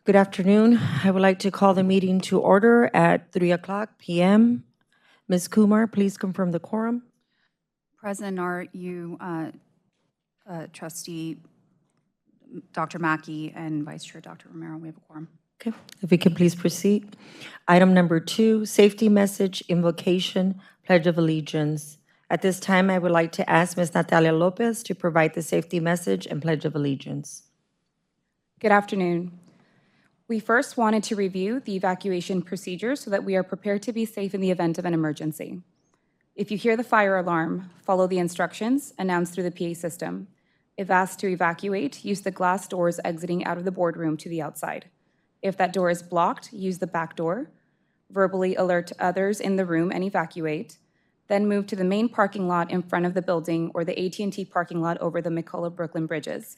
Good afternoon. I would like to call the meeting to order at 3 p.m. Ms. Kumar, please confirm the quorum. President Art, you, Trustee Dr. Mackey, and Vice Chair Dr. Romero, we have a quorum. Okay, if we can please proceed. Item number 2, safety message, invocation, pledge of allegiance. At this time, I would like to ask Ms. Natalia Lopez to provide the safety message and pledge of allegiance. Good afternoon. We first wanted to review the evacuation procedures so that we are prepared to be safe in the event of an emergency. If you hear the fire alarm, follow the instructions announced through the PA system. If asked to evacuate, use the glass doors exiting out of the boardroom to the outside. If that door is blocked, use the back door. Verbally alert others in the room and evacuate. Then move to the main parking lot in front of the building or the AT&T parking lot over the McCullough-Brooklyn bridges.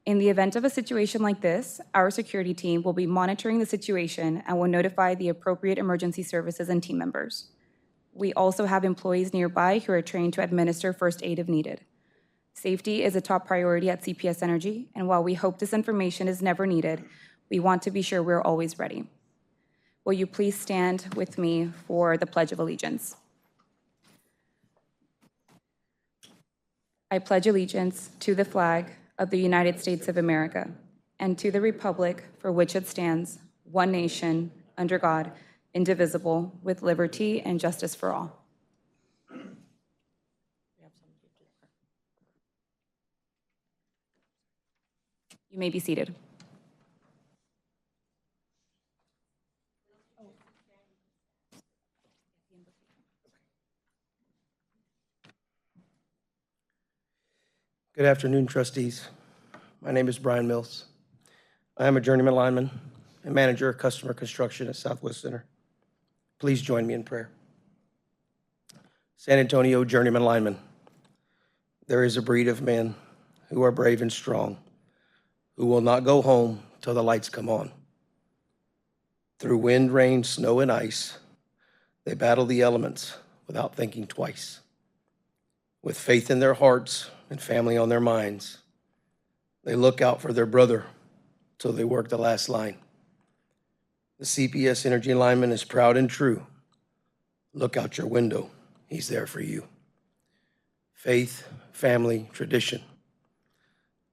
In the event of a situation like this, our security team will be monitoring the situation and will notify the appropriate emergency services and team members. We also have employees nearby who are trained to administer first aid if needed. Safety is a top priority at CPS Energy, and while we hope this information is never needed, we want to be sure we're always ready. Will you please stand with me for the Pledge of Allegiance? I pledge allegiance to the flag of the United States of America and to the republic for which it stands, one nation, under God, indivisible, with liberty and justice for all. You may be seated. Good afternoon, trustees. My name is Brian Mills. I am a journeyman lineman and manager of customer construction at Southwest Center. Please join me in prayer. San Antonio journeyman lineman. There is a breed of men who are brave and strong, who will not go home till the lights come on. Through wind, rain, snow, and ice, they battle the elements without thinking twice. With faith in their hearts and family on their minds, they look out for their brother till they work the last line. The CPS Energy lineman is proud and true. Look out your window, he's there for you. Faith, family, tradition.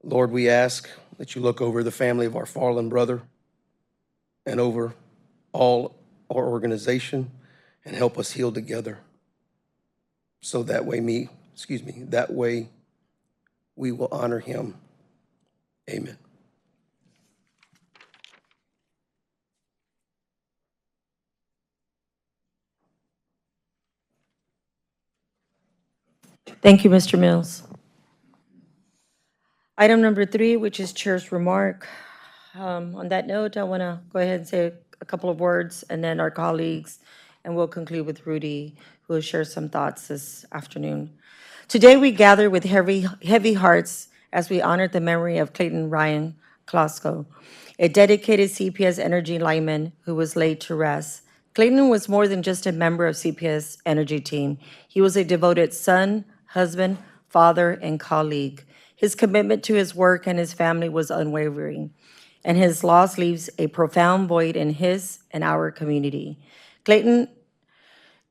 Lord, we ask that you look over the family of our fallen brother and over all our organization and help us heal together. So that way we will honor him. Amen. Thank you, Mr. Mills. Item number 3, which is chair's remark. On that note, I want to go ahead and say a couple of words, and then our colleagues, and we'll conclude with Rudy, who will share some thoughts this afternoon. Today, we gather with heavy hearts as we honor the memory of Clayton Ryan Klosko, a dedicated CPS Energy lineman who was laid to rest. Clayton was more than just a member of CPS Energy team. He was a devoted son, husband, father, and colleague. His commitment to his work and his family was unwavering, and his loss leaves a profound void in his and our community. Clayton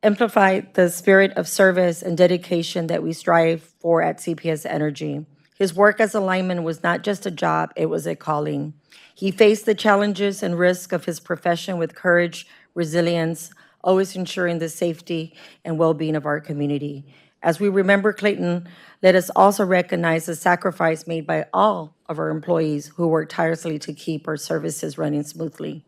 amplified the spirit of service and dedication that we strive for at CPS Energy. His work as a lineman was not just a job, it was a calling. He faced the challenges and risks of his profession with courage, resilience, always ensuring the safety and well-being of our community. As we remember Clayton, let us also recognize the sacrifice made by all of our employees who work tirelessly to keep our services running smoothly.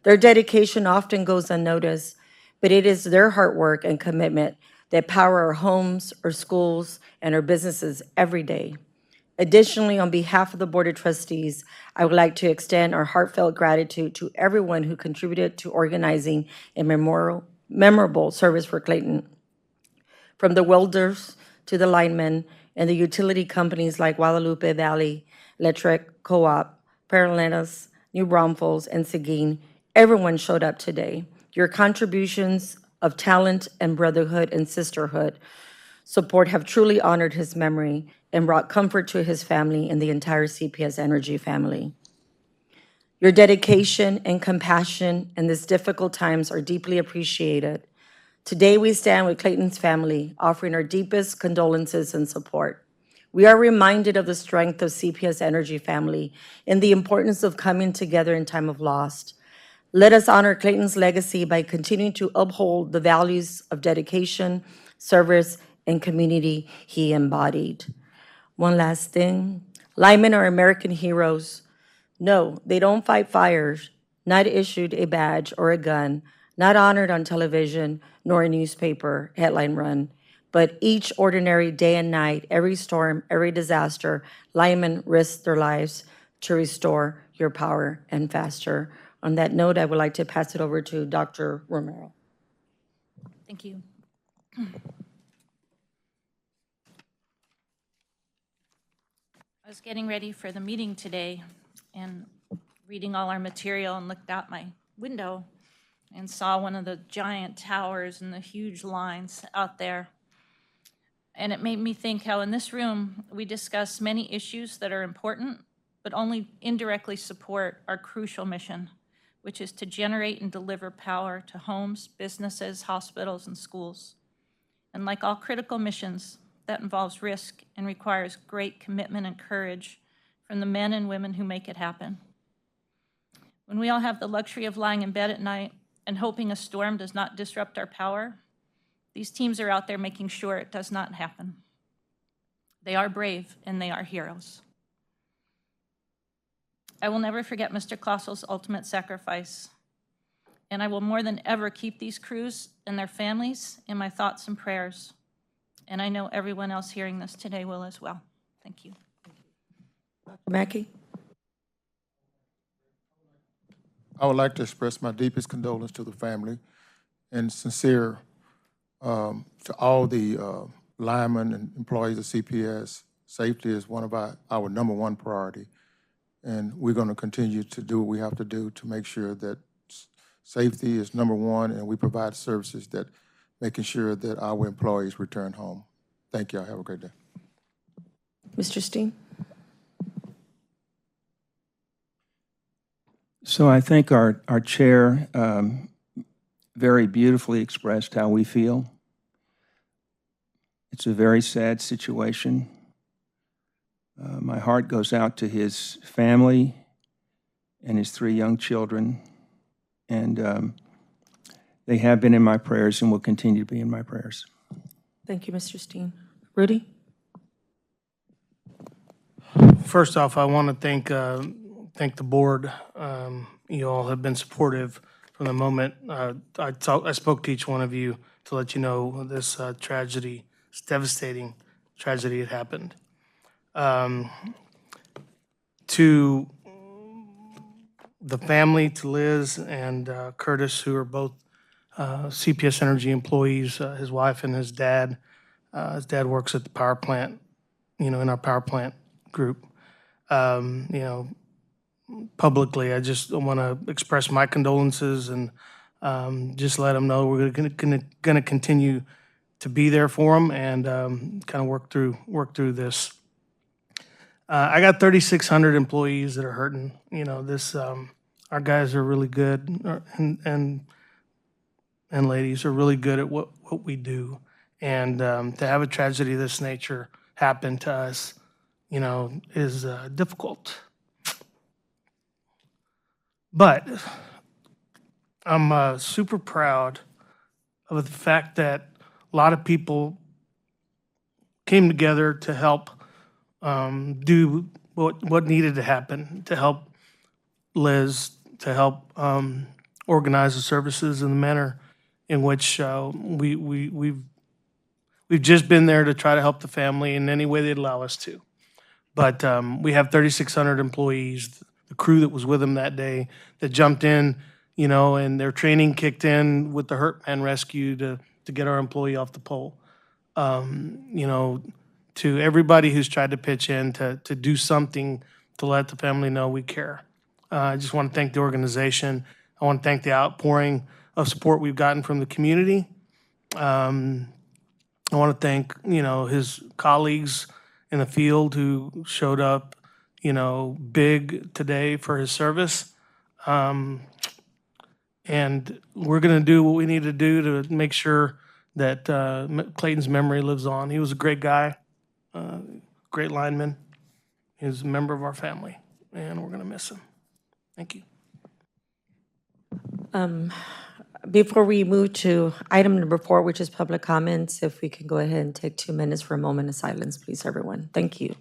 Their dedication often goes unnoticed, but it is their hard work and commitment that power our homes, our schools, and our businesses every day. Additionally, on behalf of the Board of Trustees, I would like to extend our heartfelt gratitude to everyone who contributed to organizing a memorable service for Clayton. From the welders to the linemen and the utility companies like Guadalupe Valley Electric Co-op, Paralentas, New Braunfels, and Seguin, everyone showed up today. Your contributions of talent and brotherhood and sisterhood support have truly honored his memory and brought comfort to his family and the entire CPS Energy family. Your dedication and compassion in these difficult times are deeply appreciated. Today, we stand with Clayton's family, offering our deepest condolences and support. We are reminded of the strength of CPS Energy family and the importance of coming together in time of loss. Let us honor Clayton's legacy by continuing to uphold the values of dedication, service, and community he embodied. One last thing. Linemen are American heroes. No, they don't fight fires, not issued a badge or a gun, not honored on television nor a newspaper headline run. But each ordinary day and night, every storm, every disaster, linemen risk their lives to restore your power and faster. On that note, I would like to pass it over to Dr. Romero. Thank you. I was getting ready for the meeting today and reading all our material and looked out my window and saw one of the giant towers and the huge lines out there. And it made me think how in this room we discuss many issues that are important, but only indirectly support our crucial mission, which is to generate and deliver power to homes, businesses, hospitals, and schools. And like all critical missions, that involves risk and requires great commitment and courage from the men and women who make it happen. When we all have the luxury of lying in bed at night and hoping a storm does not disrupt our power, these teams are out there making sure it does not happen. They are brave and they are heroes. I will never forget Mr. Klossel's ultimate sacrifice, and I will more than ever keep these crews and their families in my thoughts and prayers. And I know everyone else hearing this today will as well. Thank you. Dr. Mackey? I would like to express my deepest condolence to the family and sincere to all the linemen and employees of CPS. Safety is one of our number one priority. And we're going to continue to do what we have to do to make sure that safety is number one, and we provide services that making sure that our employees return home. Thank you. Have a great day. Mr. Steen? So I think our chair very beautifully expressed how we feel. It's a very sad situation. My heart goes out to his family and his 3 young children, and they have been in my prayers and will continue to be in my prayers. Thank you, Mr. Steen. Rudy? First off, I want to thank the board. You all have been supportive from the moment I spoke to each one of you to let you know this tragedy, this devastating tragedy had happened. To the family, to Liz and Curtis, who are both CPS Energy employees, his wife and his dad. His dad works at the power plant, in our power plant group. Publicly, I just want to express my condolences and just let them know we're going to continue to be there for them and kind of work through this. I got 3,600 employees that are hurting. Our guys are really good, and ladies are really good at what we do. And to have a tragedy of this nature happen to us, is difficult. But I'm super proud of the fact that a lot of people came together to help do what needed to happen, to help Liz, to help organize the services in the manner in which we've just been there to try to help the family in any way they'd allow us to. But we have 3,600 employees, the crew that was with them that day, that jumped in, and their training kicked in with the Hurt Man Rescue to get our employee off the pole. To everybody who's tried to pitch in to do something to let the family know we care. I just want to thank the organization. I want to thank the outpouring of support we've gotten from the community. I want to thank, his colleagues in the field who showed up, big today for his service. And we're going to do what we need to do to make sure that Clayton's memory lives on. He was a great guy, great lineman. He was a member of our family, and we're going to miss him. Thank you. Before we move to item number 4, which is public comments, if we can go ahead and take 2 minutes for a moment of silence, please, everyone. Thank you.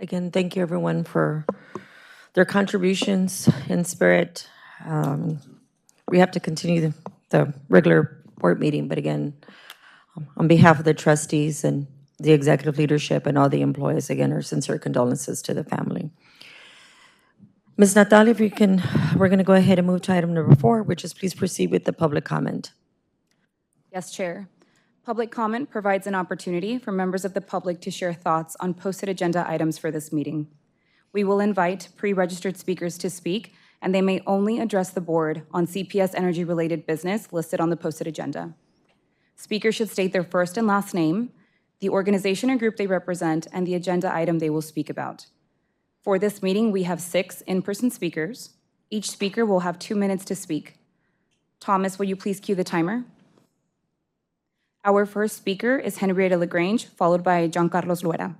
Again, thank you, everyone, for their contributions in spirit. We have to continue the regular board meeting, but again, on behalf of the trustees and the executive leadership and all the employees, again, our sincere condolences to the family. Ms. Natalia, if you can, we're going to go ahead and move to item number 4, which is please proceed with the public comment. Yes, Chair. Public comment provides an opportunity for members of the public to share thoughts on posted agenda items for this meeting. We will invite pre-registered speakers to speak, and they may only address the board on CPS Energy-related business listed on the posted agenda. Speakers should state their first and last name, the organization or group they represent, and the agenda item they will speak about. For this meeting, we have 6 in-person speakers. Each speaker will have 2 minutes to speak. Thomas, will you please cue the timer? Our first speaker is Henrietta LaGrange, followed by John Carlos Luera.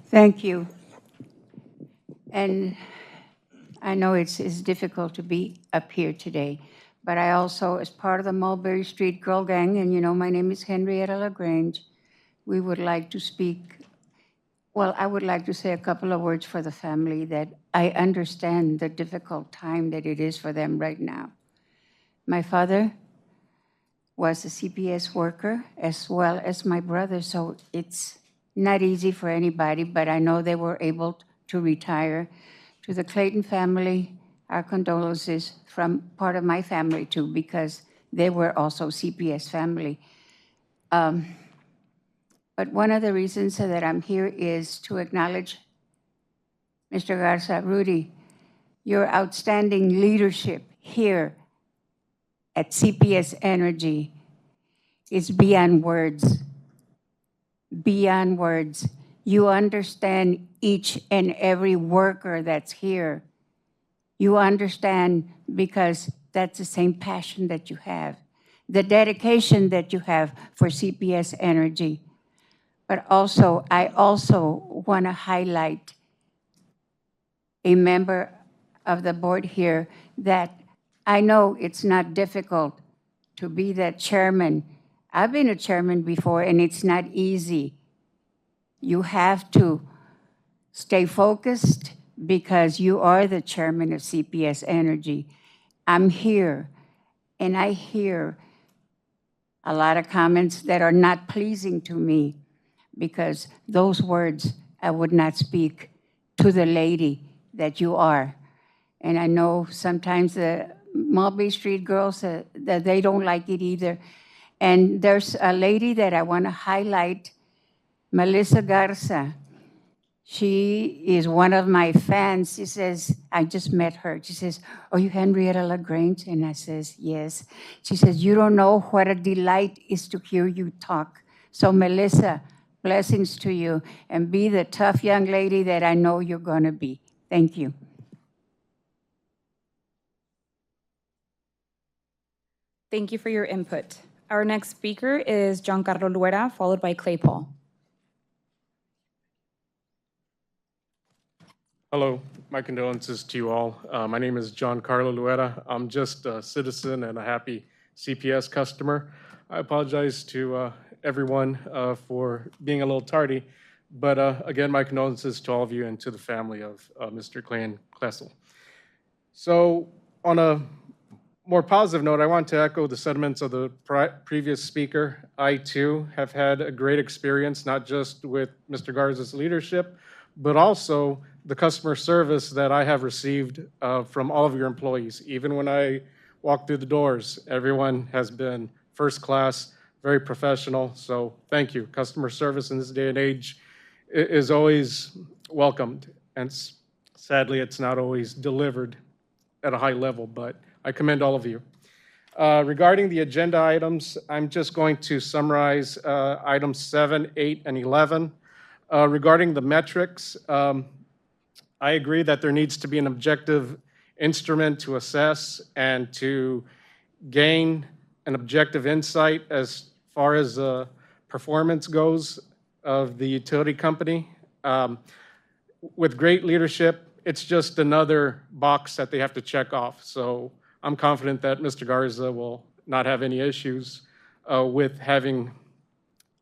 Thank you. And I know it's difficult to be up here today, but I also, as part of the Mulberry Street Girl Gang, and you know my name is Henrietta LaGrange, we would like to speak, well, I would like to say a couple of words for the family that I understand the difficult time that it is for them right now. My father was a CPS worker as well as my brother, so it's not easy for anybody, but I know they were able to retire. To the Clayton family, our condolences from part of my family too, because they were also CPS family. But one of the reasons that I'm here is to acknowledge Mr. Garza, Rudy, your outstanding leadership here at CPS Energy is beyond words. Beyond words. You understand each and every worker that's here. You understand because that's the same passion that you have, the dedication that you have for CPS Energy. But also, I also want to highlight a member of the board here that I know it's not difficult to be that chairman. I've been a chairman before, and it's not easy. You have to stay focused because you are the chairman of CPS Energy. I'm here, and I hear a lot of comments that are not pleasing to me because those words I would not speak to the lady that you are. And I know sometimes the Mulberry Street girls, that they don't like it either. And there's a lady that I want to highlight, Melissa Garza. She is one of my fans. She says, I just met her. She says, "Oh, you Henrietta LaGrange?" And I says, "Yes." She says, "You don't know what a delight is to hear you talk." So Melissa, blessings to you, and be the tough young lady that I know you're going to be. Thank you. Thank you for your input. Our next speaker is Giancarlo Luera, followed by Clay Paul. Hello, my condolences to you all. My name is John Carlo Luetta. I'm just a citizen and a happy CPS customer. I apologize to everyone for being a little tardy, but again, my condolences to all of you and to the family of Mr. Clan Klessel. So on a more positive note, I want to echo the sentiments of the previous speaker. I too have had a great experience, not just with Mr. Garza's leadership, but also the customer service that I have received from all of your employees. Even when I walk through the doors, everyone has been first class, very professional. So thank you. Customer service in this day and age is always welcomed. And sadly, it's not always delivered at a high level, but I commend all of you. Regarding the agenda items, I'm just going to summarize items 7, 8, and 11. Regarding the metrics, I agree that there needs to be an objective instrument to assess and to gain an objective insight as far as performance goes of the utility company. With great leadership, it's just another box that they have to check off. So I'm confident that Mr. Garza will not have any issues with having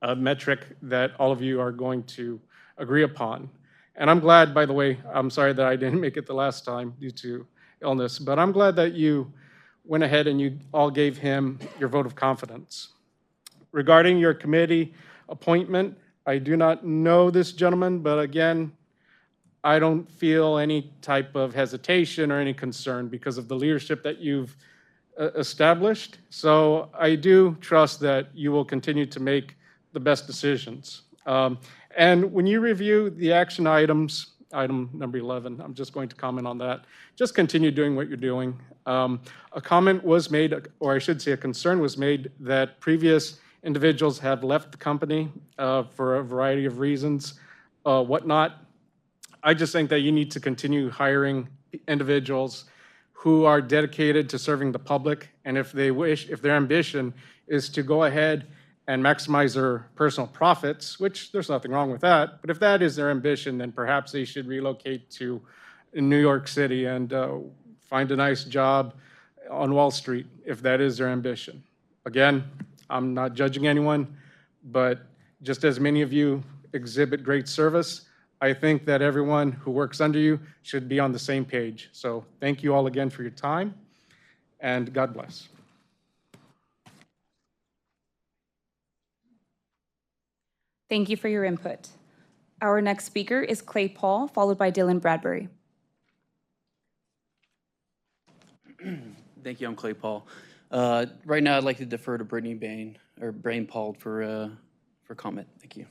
a metric that all of you are going to agree upon. And I'm glad, by the way, I'm sorry that I didn't make it the last time due to illness, but I'm glad that you went ahead and you all gave him your vote of confidence. Regarding your committee appointment, I do not know this gentleman, but again, I don't feel any type of hesitation or any concern because of the leadership that you've established. So I do trust that you will continue to make the best decisions. And when you review the action items, item number 11, I'm just going to comment on that. Just continue doing what you're doing. A comment was made, or I should say a concern was made, that previous individuals have left the company for a variety of reasons, whatnot. I just think that you need to continue hiring individuals who are dedicated to serving the public, and if they wish, if their ambition is to go ahead and maximize their personal profits, which there's nothing wrong with that, but if that is their ambition, then perhaps they should relocate to New York City and find a nice job on Wall Street, if that is their ambition. Again, I'm not judging anyone, but just as many of you exhibit great service, I think that everyone who works under you should be on the same page. So thank you all again for your time, and God bless. Thank you for your input. Our next speaker is Clay Paul, followed by Dylan Bradbury. Thank you. I'm Clay Paul. Right now, I'd like to defer to Brittany Bain or Brain Paul for comment. Thank you.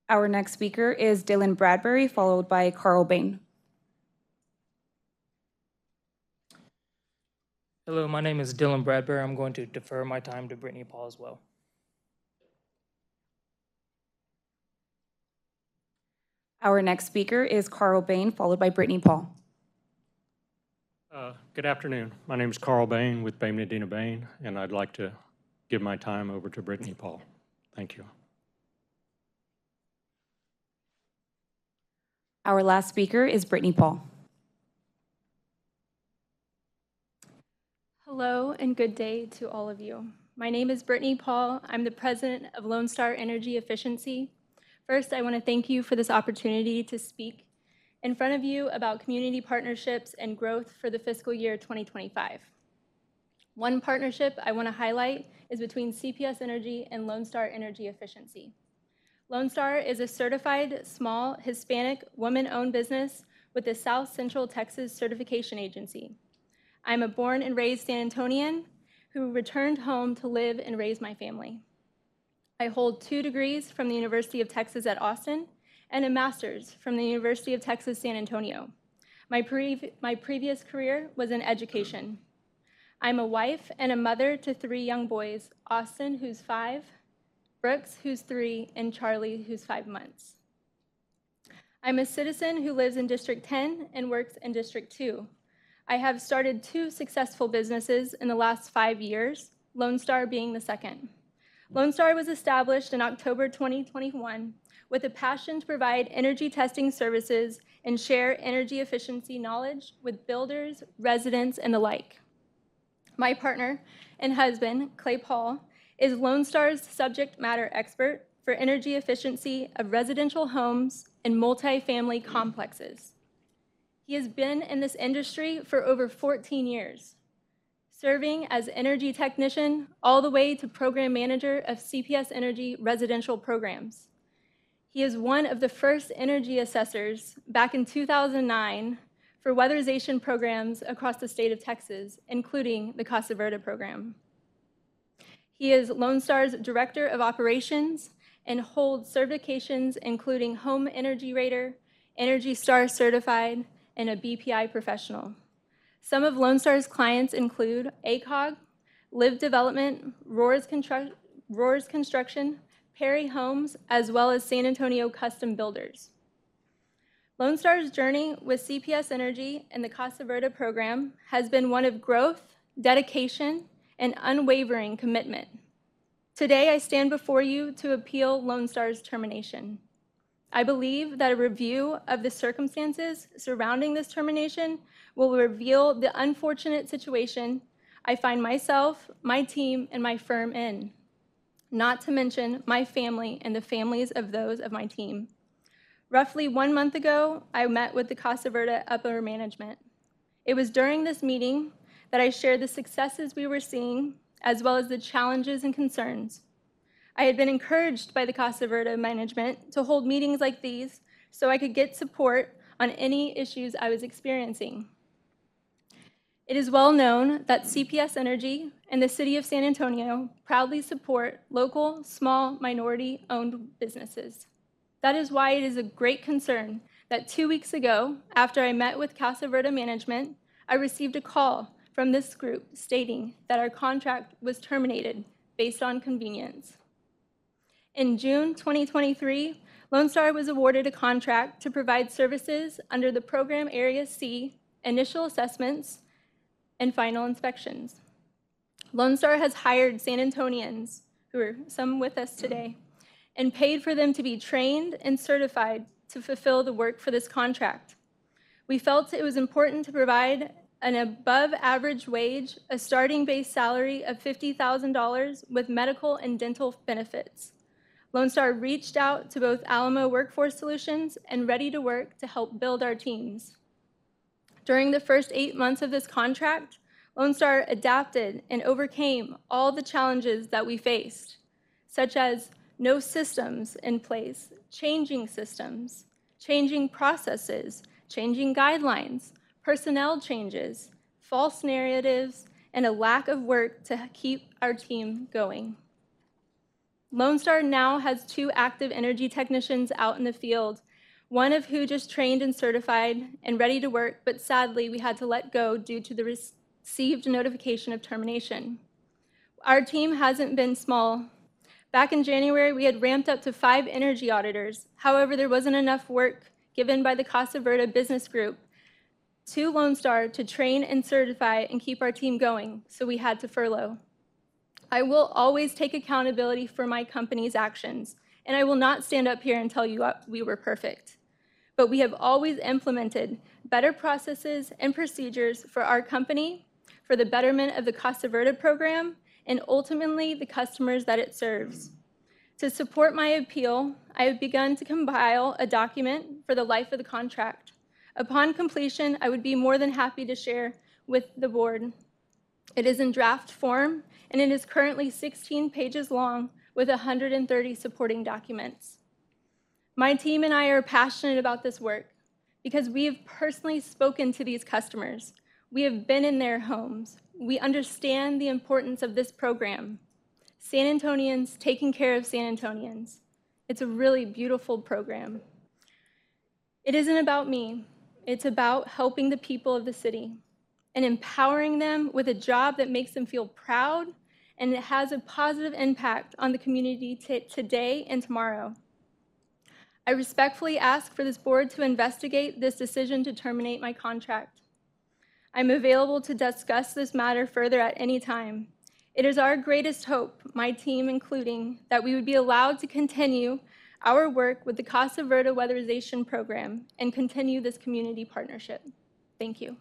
Our next speaker is Dylan Bradbury, followed by Carl Bain. Hello, my name is Dylan Bradbury. I'm going to defer my time to Brittany Paul as well. Our next speaker is Carl Bain, followed by Brittany Paul. Good afternoon. My name is Carl Bain with Bain Medina Bain, and I'd like to give my time over to Brittany Paul. Thank you. Our last speaker is Brittany Paul. Hello and good day to all of you. My name is Brittany Paul. I'm the president of Lone Star Energy Efficiency. First, I want to thank you for this opportunity to speak in front of you about community partnerships and growth for the fiscal year 2025. One partnership I want to highlight is between CPS Energy and Lone Star Energy Efficiency. Lone Star is a certified small Hispanic woman-owned business with the South Central Texas Certification Agency. I'm a born and raised San Antonian who returned home to live and raise my family. I hold 2 degrees from the University of Texas at Austin and a master's from the University of Texas San Antonio. My previous career was in education. I'm a wife and a mother to 3 young boys, Austin, who's 5, Brooks, who's 3, and Charlie, who's 5 months. I'm a citizen who lives in District 10 and works in District 2. I have started 2 successful businesses in the last 5 years, Lone Star being the second. Lone Star was established in October 2021 with a passion to provide energy testing services and share energy efficiency knowledge with builders, residents, and the like. My partner and husband, Clay Paul, is Lone Star's subject matter expert for energy efficiency of residential homes and multifamily complexes. He has been in this industry for over 14 years, serving as energy technician all the way to program manager of CPS Energy residential programs. He is one of the first energy assessors back in 2009 for weatherization programs across the state of Texas, including the Casa Verde program. He is Lone Star's Director of Operations and holds certifications including Home Energy Rater, Energy Star Certified, and a BPI professional. Some of Lone Star's clients include ACOG, Live Development, Roars Construction, Perry Homes, as well as San Antonio Custom Builders. Lone Star's journey with CPS Energy and the Casa Verde program has been one of growth, dedication, and unwavering commitment. Today, I stand before you to appeal Lone Star's termination. I believe that a review of the circumstances surrounding this termination will reveal the unfortunate situation I find myself, my team, and my firm in, not to mention my family and the families of those of my team. Roughly 1 month ago, I met with the Casa Verde upper management. It was during this meeting that I shared the successes we were seeing, as well as the challenges and concerns. I had been encouraged by the Casa Verde management to hold meetings like these so I could get support on any issues I was experiencing. It is well known that CPS Energy and the City of San Antonio proudly support local, small, minority-owned businesses. That is why it is a great concern that 2 weeks ago, after I met with Casa Verde management, I received a call from this group stating that our contract was terminated based on convenience. In June 2023, Lone Star was awarded a contract to provide services under the Program Area C, initial assessments, and final inspections. Lone Star has hired San Antonians, who are some with us today, and paid for them to be trained and certified to fulfill the work for this contract. We felt it was important to provide an above-average wage, a starting base salary of $50,000 with medical and dental benefits. Lone Star reached out to both Alamo Workforce Solutions and Ready to Work to help build our teams. During the first 8 months of this contract, Lone Star adapted and overcame all the challenges that we faced, such as no systems in place, changing systems, changing processes, changing guidelines, personnel changes, false narratives, and a lack of work to keep our team going. Lone Star now has 2 active energy technicians out in the field, one of who just trained and certified and ready to work, but sadly we had to let go due to the received notification of termination. Our team hasn't been small. Back in January, we had ramped up to 5 energy auditors. However, there wasn't enough work given by the Casa Verde Business Group to Lone Star to train and certify and keep our team going, so we had to furlough. I will always take accountability for my company's actions, and I will not stand up here and tell you we were perfect. But we have always implemented better processes and procedures for our company, for the betterment of the Casa Verde program, and ultimately the customers that it serves. To support my appeal, I have begun to compile a document for the life of the contract. Upon completion, I would be more than happy to share with the board It is in draft form, and it is currently 16 pages long with 130 supporting documents. My team and I are passionate about this work because we have personally spoken to these customers. We have been in their homes. We understand the importance of this program. San Antonians taking care of San Antonians. It's a really beautiful program. It isn't about me. It's about helping the people of the city and empowering them with a job that makes them feel proud and it has a positive impact on the community today and tomorrow. I respectfully ask for this board to investigate this decision to terminate my contract. I'm available to discuss this matter further at any time. It is our greatest hope, my team including, that we would be allowed to continue our work with the Casa Verde weatherization program and continue this community partnership. Thank you.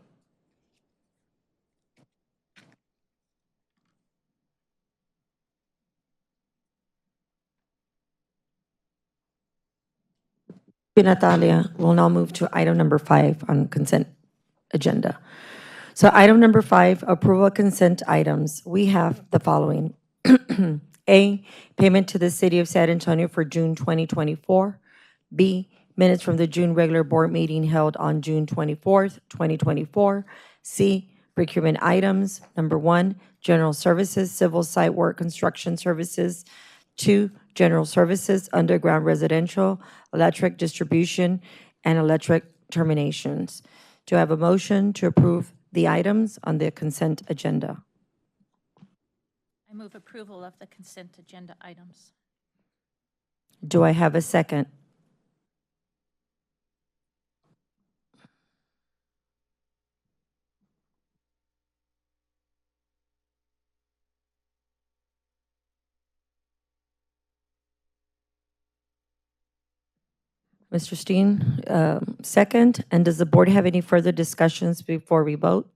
Natalia, we'll now move to item number 5 on consent agenda. So item number 5, approval of consent items. We have the following. A, payment to the City of San Antonio for June 2024. B, minutes from the June regular board meeting held on June 24th, 2024. C, procurement items. Number 1, general services, civil site work, construction services. 2, general services, underground residential, electric distribution, and electric terminations. Do I have a motion to approve the items on the consent agenda? I move approval of the consent agenda items. Do I have a second? Mr. Steen, second. And does the board have any further discussions before we vote?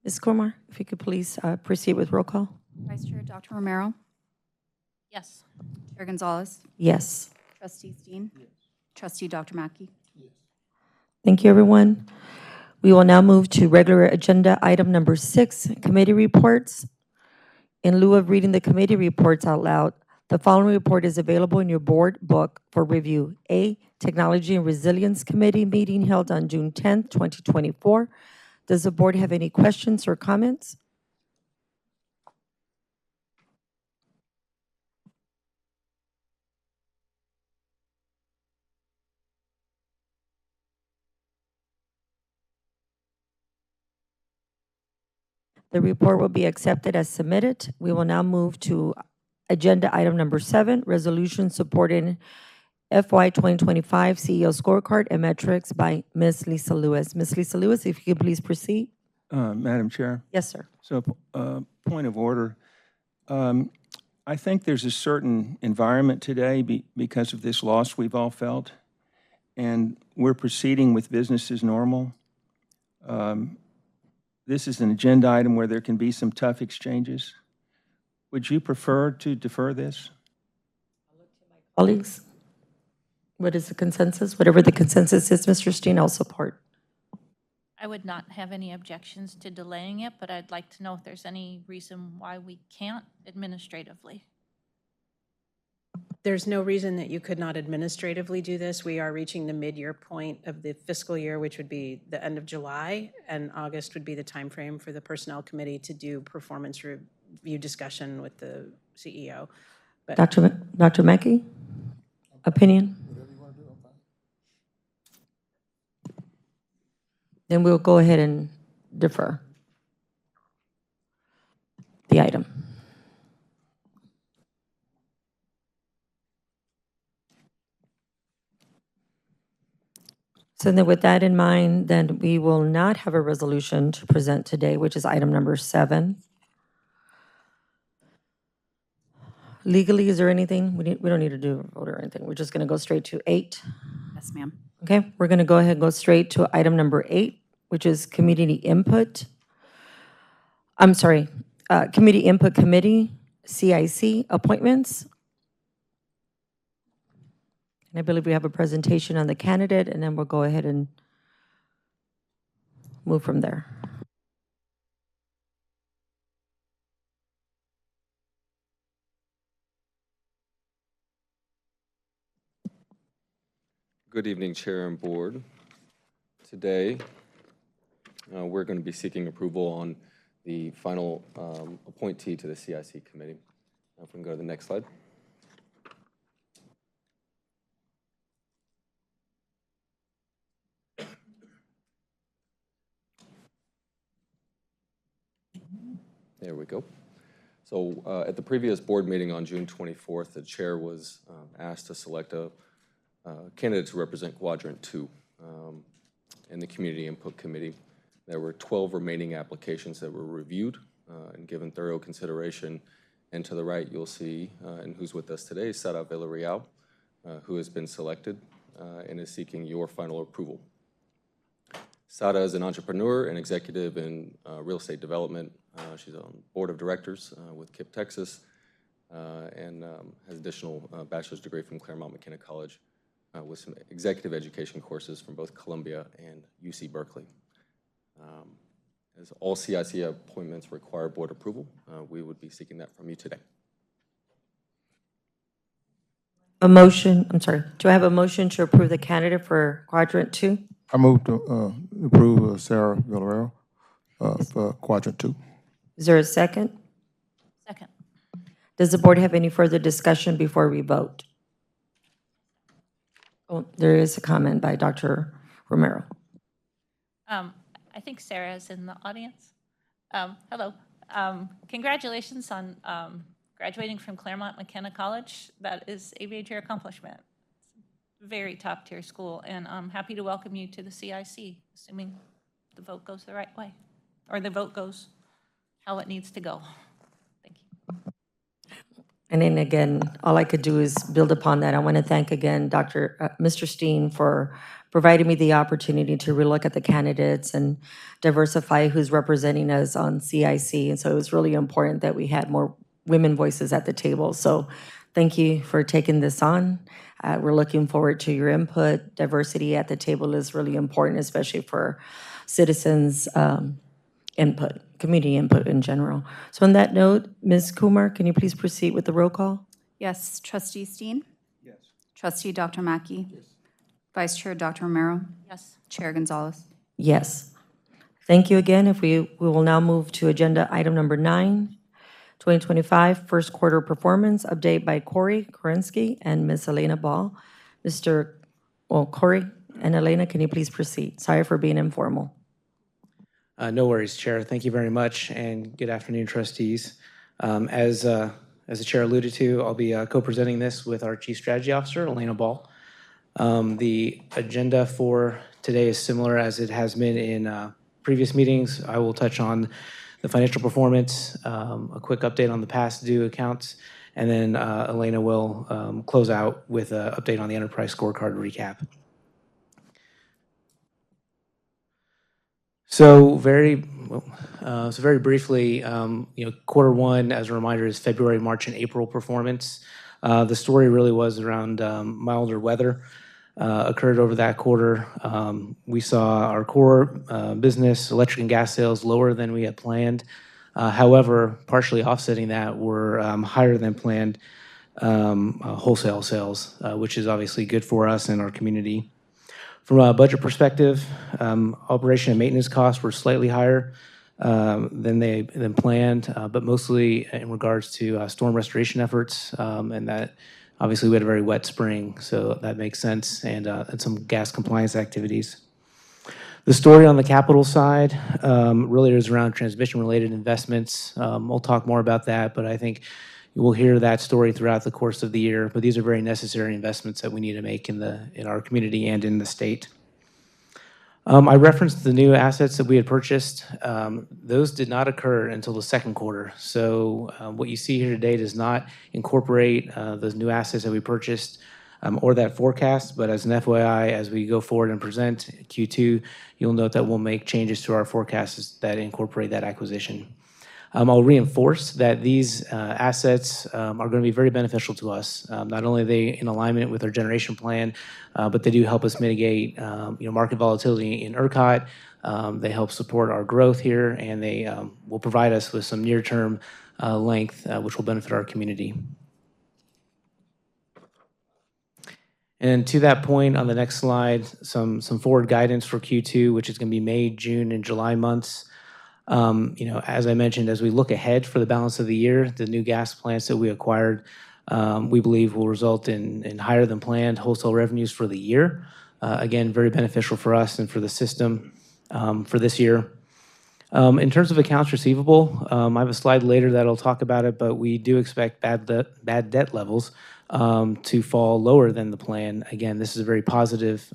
Ms. Cormar, if you could please proceed with roll call. Vice Chair Dr. Romero, Yes. Chair Gonzalez, Yes. Trustee Steen, Trustee Dr. Mackey. Thank you, everyone. We will now move to regular agenda item number 6, committee reports. In lieu of reading the committee reports out loud, the following report is available in your board book for review. A, Technology and Resilience Committee meeting held on June 10th, 2024. Does the board have any questions or comments? The report will be accepted as submitted. We will now move to agenda item number 7, resolution supporting FY 2025 CEO scorecard and metrics by Ms. Lisa Lewis. Ms. Lisa Lewis, if you could please proceed. Madam Chair, Yes, sir. so point of order. I think there's a certain environment today because of this loss we've all felt, and we're proceeding with business as normal. This is an agenda item where there can be some tough exchanges. Would you prefer to defer this? Colleagues, what is the consensus? Whatever the consensus is, Mr. Steen, I'll support. I would not have any objections to delaying it, but I'd like to know if there's any reason why we can't administratively. There's no reason that you could not administratively do this. We are reaching the mid-year point of the fiscal year, which would be the end of July, and August would be the timeframe for the Personnel Committee to do performance review discussion with the CEO. But Dr. Mackey, opinion? Then we'll go ahead and defer the item. So then with that in mind, then we will not have a resolution to present today, which is item number 7. Legally, is there anything? We don't need to do a vote or anything. We're just going to go straight to 8. Yes, ma'am. Okay, we're going to go ahead and go straight to item number 8, which is community input. I'm sorry, Committee Input Committee, CIC appointments. And I believe we have a presentation on the candidate, and then we'll go ahead and move from there. Good evening, Chair and Board. Today, we're going to be seeking approval on the final appointee to the CIC committee. If we can go to the next slide. There we go. So at the previous board meeting on June 24th, the chair was asked to select a candidate to represent Quadrant 2 in the Community Input Committee. There were 12 remaining applications that were reviewed and given thorough consideration. And to the right, you'll see, and who's with us today, Sara Villarreal, who has been selected and is seeking your final approval. Sara is an entrepreneur and executive in real estate development. She's on board of directors with KIPP Texas and has additional bachelor's degree from Claremont McKenna College with some executive education courses from both Columbia and UC Berkeley. As all CIC appointments require board approval, we would be seeking that from you today. A motion, I'm sorry, do I have a motion to approve the candidate for Quadrant 2? I move to approve Sara Villarreal for Quadrant 2. Is there a second? Second. Does the board have any further discussion before we vote? Oh, there is a comment by Dr. Romero. I think Sarah's in the audience. Hello. Congratulations on graduating from Claremont McKenna College. That is a major accomplishment. Very top tier school, and I'm happy to welcome you to the CIC, assuming the vote goes the right way, or the vote goes how it needs to go. Thank you. And then again, all I could do is build upon that. I want to thank again Mr. Steen for providing me the opportunity to relook at the candidates and diversify who's representing us on CIC. And so it was really important that we had more women voices at the table. So thank you for taking this on. We're looking forward to your input. Diversity at the table is really important, especially for citizens' input, community input in general. So on that note, Ms. Kumar, can you please proceed with the roll call? Yes, Trustee Steen? Yes. Trustee Dr. Mackey? Yes. Vice Chair Dr. Romero? Yes. Chair Gonzalez? Yes. Thank you again. If we will now move to agenda item number 9, 2025 first quarter performance update by Corey Korinsky and Ms. Elena Ball. Corey and Elena, can you please proceed? Sorry for being informal. No worries, Chair. Thank you very much, and good afternoon, trustees. As the Chair alluded to, I'll be co-presenting this with our Chief Strategy Officer, Elena Ball. The agenda for today is similar as it has been in previous meetings. I will touch on the financial performance, a quick update on the past due accounts, and then Elena will close out with an update on the enterprise scorecard recap. So very briefly, quarter one, as a reminder, is February, March, and April performance. The story really was around milder weather occurred over that quarter. We saw our core business, electric and gas sales, lower than we had planned. However, partially offsetting that were higher than planned wholesale sales, which is obviously good for us and our community. From a budget perspective, operation and maintenance costs were slightly higher than planned, but mostly in regards to storm restoration efforts, and that obviously we had a very wet spring, so that makes sense, and some gas compliance activities. The story on the capital side really is around transmission-related investments. We'll talk more about that, but I think we'll hear that story throughout the course of the year. But these are very necessary investments that we need to make in our community and in the state. I referenced the new assets that we had purchased. Those did not occur until the second quarter. So what you see here today does not incorporate those new assets that we purchased or that forecast. But as an FYI, as we go forward and present Q2, you'll note that we'll make changes to our forecasts that incorporate that acquisition. I'll reinforce that these assets are going to be very beneficial to us. Not only are they in alignment with our generation plan, but they do help us mitigate market volatility in ERCOT. They help support our growth here, and they will provide us with some near-term length, which will benefit our community. And to that point, on the next slide, some forward guidance for Q2, which is going to be May, June, and July months. As I mentioned, as we look ahead for the balance of the year, the new gas plants that we acquired, we believe will result in higher than planned wholesale revenues for the year. Again, very beneficial for us and for the system for this year. In terms of accounts receivable, I have a slide later that'll talk about it, but we do expect bad debt levels to fall lower than the plan. Again, this is a very positive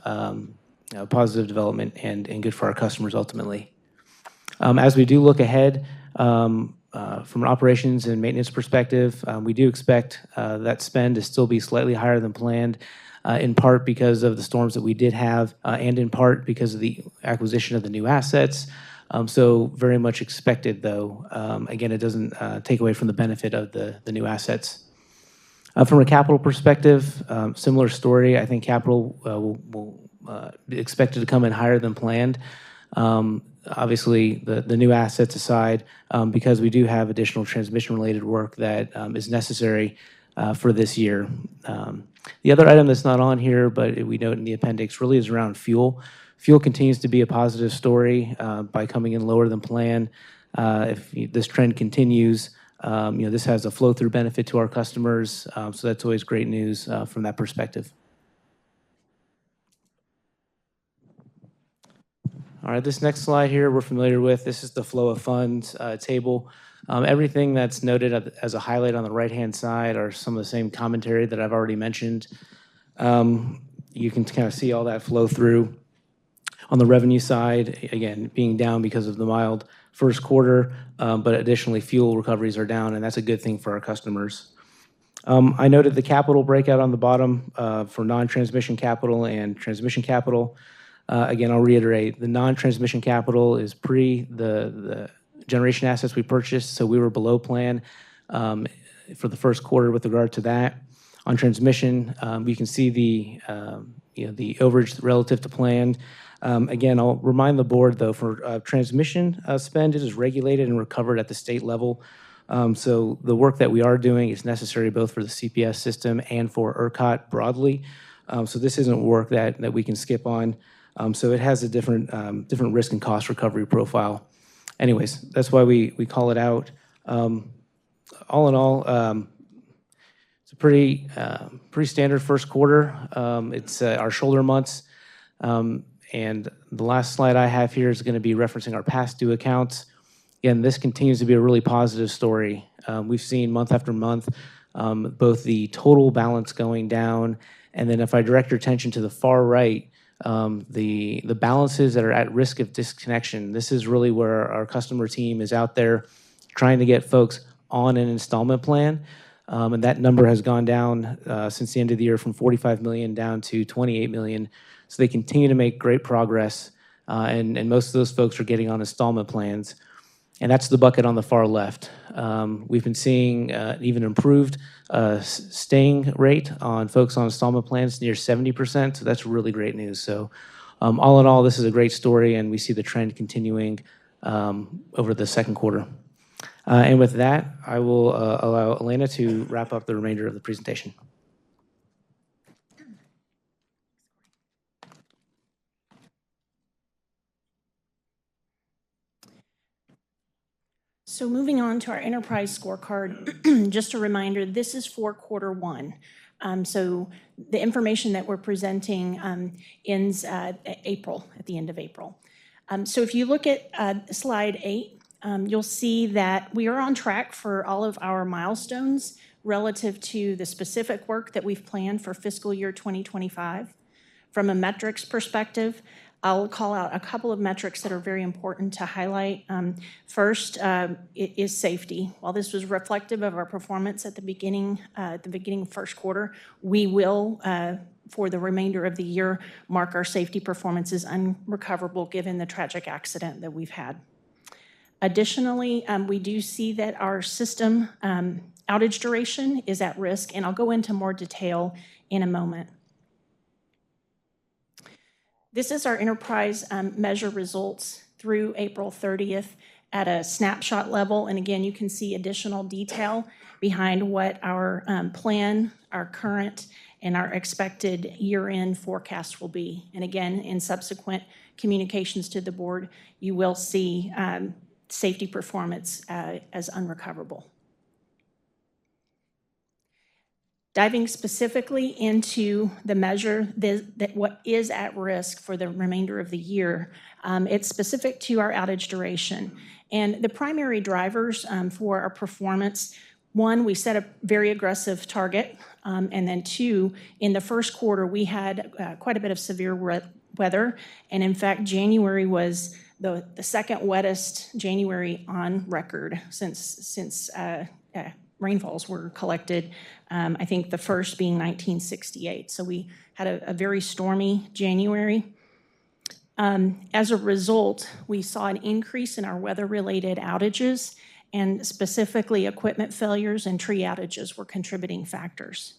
development and good for our customers ultimately. As we do look ahead, from an operations and maintenance perspective, we do expect that spend to still be slightly higher than planned, in part because of the storms that we did have, and in part because of the acquisition of the new assets. So very much expected, though. Again, it doesn't take away from the benefit of the new assets. From a capital perspective, similar story. I think capital will be expected to come in higher than planned. Obviously, the new assets aside, because we do have additional transmission-related work that is necessary for this year. The other item that's not on here, but we note in the appendix, really is around fuel. Fuel continues to be a positive story by coming in lower than planned. If this trend continues, this has a flow-through benefit to our customers, so that's always great news from that perspective. All right, this next slide here we're familiar with. This is the flow of funds table. Everything that's noted as a highlight on the right-hand side are some of the same commentary that I've already mentioned. You can kind of see all that flow through. On the revenue side, again, being down because of the mild first quarter, but additionally fuel recoveries are down, and that's a good thing for our customers. I noted the capital breakout on the bottom for non-transmission capital and transmission capital. Again, I'll reiterate, the non-transmission capital is pre the generation assets we purchased, so we were below plan for the first quarter with regard to that. On transmission, you can see the overage relative to plan. Again, I'll remind the board, though, for transmission spend, it is regulated and recovered at the state level. So the work that we are doing is necessary both for the CPS system and for ERCOT broadly. So this isn't work that we can skip on. So it has a different risk and cost recovery profile. Anyways, that's why we call it out. All in all, it's a pretty standard first quarter. It's our shoulder months. And the last slide I have here is going to be referencing our past due accounts. Again, this continues to be a really positive story. We've seen month after month both the total balance going down, and then if I direct your attention to the far right, the balances that are at risk of disconnection. This is really where our customer team is out there trying to get folks on an installment plan. And that number has gone down since the end of the year from 45 million down to 28 million. So they continue to make great progress, and most of those folks are getting on installment plans. And that's the bucket on the far left. We've been seeing even improved staying rate on folks on installment plans near 70%, so that's really great news. So all in all, this is a great story, and we see the trend continuing over the second quarter. And with that, I will allow Elena to wrap up the remainder of the presentation. So moving on to our enterprise scorecard, just a reminder, this is for quarter one. So the information that we're presenting ends at the end of April. So if you look at slide 8, you'll see that we are on track for all of our milestones relative to the specific work that we've planned for fiscal year 2025. From a metrics perspective, I'll call out a couple of metrics that are very important to highlight. First is safety. While this was reflective of our performance at the beginning of first quarter, we will, for the remainder of the year, mark our safety performance as unrecoverable given the tragic accident that we've had. Additionally, we do see that our system outage duration is at risk, and I'll go into more detail in a moment. This is our enterprise measure results through April 30th at a snapshot level. And again, you can see additional detail behind what our plan, our current, and our expected year-end forecast will be. And again, in subsequent communications to the board, you will see safety performance as unrecoverable. Diving specifically into the measure that what is at risk for the remainder of the year, it's specific to our outage duration. And the primary drivers for our performance, one, we set a very aggressive target, and then two, in the first quarter, we had quite a bit of severe weather, and in fact, January was the second wettest January on record since rainfalls were collected, I think the first being 1968. So we had a very stormy January. As a result, we saw an increase in our weather-related outages, and specifically equipment failures and tree outages were contributing factors.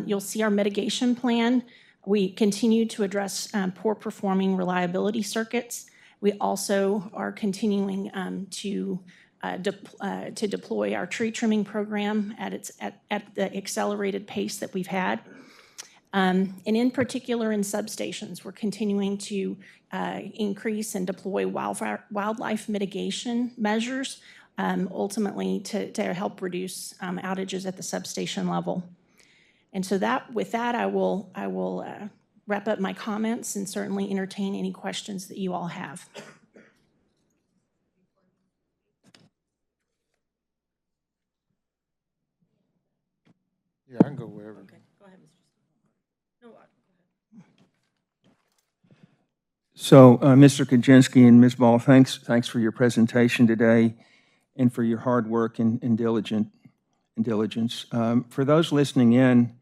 You'll see our mitigation plan. We continue to address poor performing reliability circuits. We also are continuing to deploy our tree trimming program at the accelerated pace that we've had. And in particular in substations, we're continuing to increase and deploy wildlife mitigation measures, ultimately to help reduce outages at the substation level. And so with that, I will wrap up my comments and certainly entertain any questions that you all have. Yeah, I can go wherever. Okay, go ahead, Mr. No, go ahead. So, Mr. Kaczynski and Ms. Ball, thanks for your presentation today and for your hard work and diligence. For those listening in,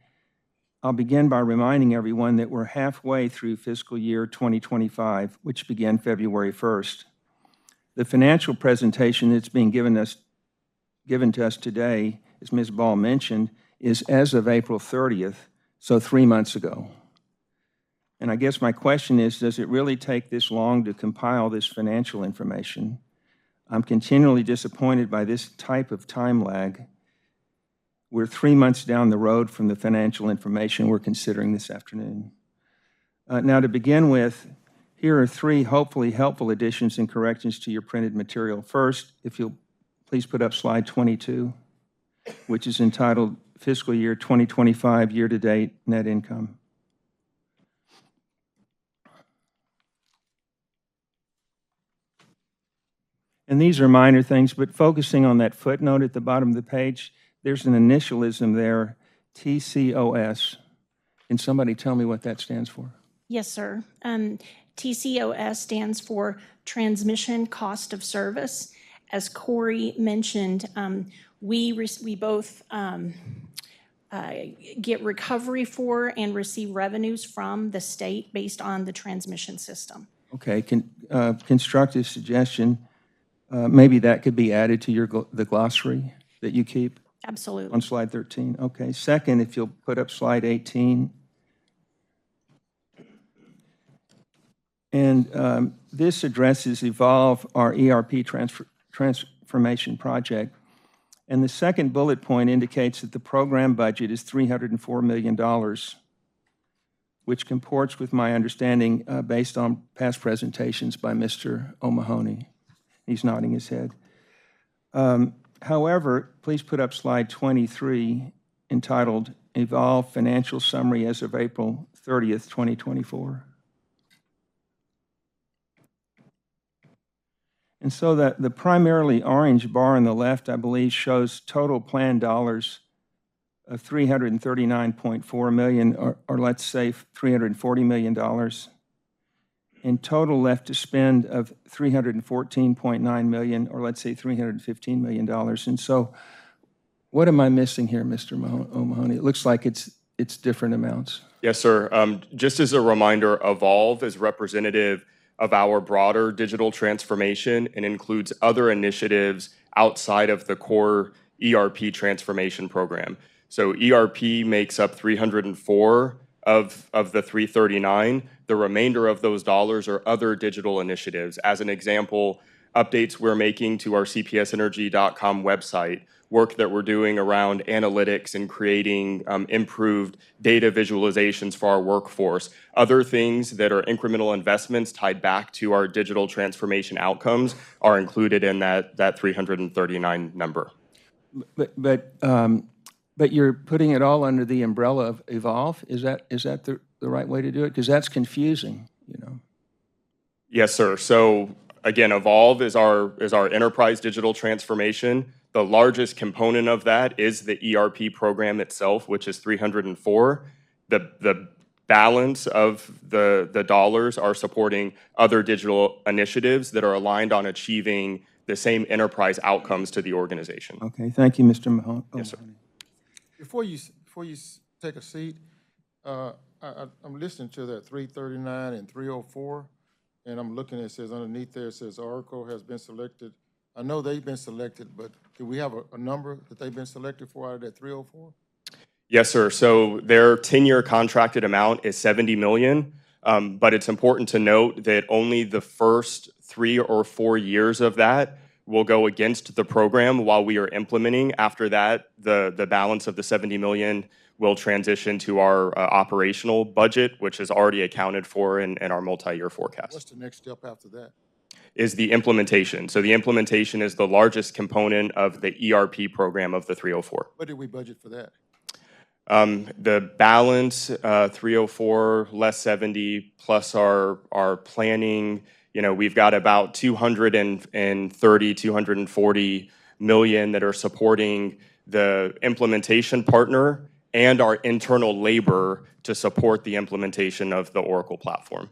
I'll begin by reminding everyone that we're halfway through fiscal year 2025, which began February 1st. The financial presentation that's being given to us today, as Ms. Ball mentioned, is as of April 30th, so 3 months ago. And I guess my question is, does it really take this long to compile this financial information? I'm continually disappointed by this type of time lag. We're 3 months down the road from the financial information we're considering this afternoon. Now, to begin with, here are 3 hopefully helpful additions and corrections to your printed material. First, if you'll please put up slide 22, which is entitled Fiscal Year 2025 Year-to-Date Net Income. And these are minor things, but focusing on that footnote at the bottom of the page, there's an initialism there, TCOS. Can somebody tell me what that stands for? Yes, sir. TCOS stands for Transmission Cost of Service. As Corey mentioned, we both get recovery for and receive revenues from the state based on the transmission system. Okay, constructive suggestion. Maybe that could be added to the glossary that you keep? Absolutely. On slide 13. Okay. Second, if you'll put up slide 18. And this addresses Evolve, our ERP transformation project. And the second bullet point indicates that the program budget is $304 million, which comports with my understanding based on past presentations by Mr. O'Mahony. He's nodding his head. However, please put up slide 23, entitled Evolve Financial Summary as of April 30th, 2024. And so that the primarily orange bar on the left, I believe, shows total planned dollars of $339.4 million, or let's say $340 million. And total left to spend of $314.9 million, or let's say $315 million. And so what am I missing here, Mr. O'Mahony? It looks like it's different amounts. Yes, sir. Just as a reminder, Evolve is representative of our broader digital transformation and includes other initiatives outside of the core ERP transformation program. So ERP makes up 304 of the 339. The remainder of those dollars are other digital initiatives. As an example, updates we're making to our cpsenergy.com website, work that we're doing around analytics and creating improved data visualizations for our workforce, other things that are incremental investments tied back to our digital transformation outcomes are included in that 339 number. But you're putting it all under the umbrella of Evolve? Is that the right way to do it? Because that's confusing, you know. Yes, sir. So again, Evolve is our enterprise digital transformation. The largest component of that is the ERP program itself, which is 304. The balance of the dollars are supporting other digital initiatives that are aligned on achieving the same enterprise outcomes to the organization. Okay, thank you, Mr. Mahoney. Yes, sir. Before you take a seat, I'm listening to that 339 and 304, and I'm looking, it says underneath there, it says Oracle has been selected. I know they've been selected, but do we have a number that they've been selected for out of that 304? Yes, sir. So their 10-year contracted amount is $70 million, but it's important to note that only the first 3 or 4 years of that will go against the program while we are implementing. After that, the balance of the $70 million will transition to our operational budget, which is already accounted for in our multi-year forecast. What's the next step after that? Is the implementation. So the implementation is the largest component of the ERP program of the 304. What did we budget for that? The balance, 304 less 70 plus our planning, you know, we've got about 230, 240 million that are supporting the implementation partner and our internal labor to support the implementation of the Oracle platform.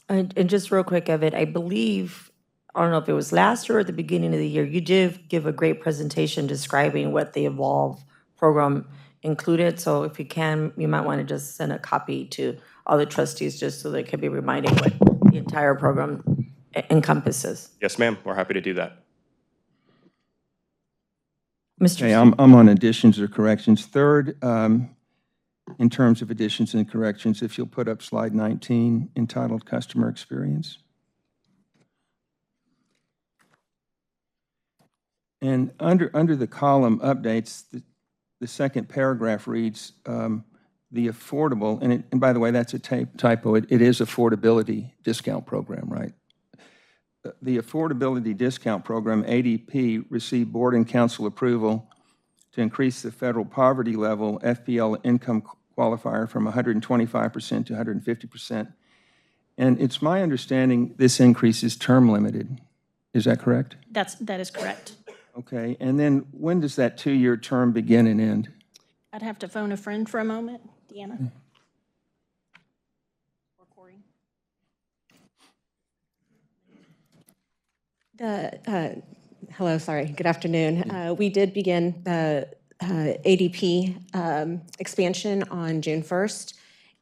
And just real quick, Evan, I believe, I don't know if it was last year or at the beginning of the year, you did give a great presentation describing what the Evolve program included. So if you can, you might want to just send a copy to all the trustees just so they can be reminded what the entire program encompasses. Yes, ma'am. We're happy to do that. Mr. Okay, I'm on additions or corrections. Third, in terms of additions and corrections, if you'll put up slide 19 entitled Customer Experience. And under the column updates, the second paragraph reads the affordable, and by the way, that's a typo. It is affordability discount program, right? The affordability discount program, ADP, received board and council approval to increase the federal poverty level FPL income qualifier from 125% to 150%. And it's my understanding this increase is term limited. Is that correct? That is correct. Okay, and then when does that 2-year term begin and end? I'd have to phone a friend for a moment, Deanna. Or Corey. Hello, sorry, good afternoon. We did begin the ADP expansion on June 1st,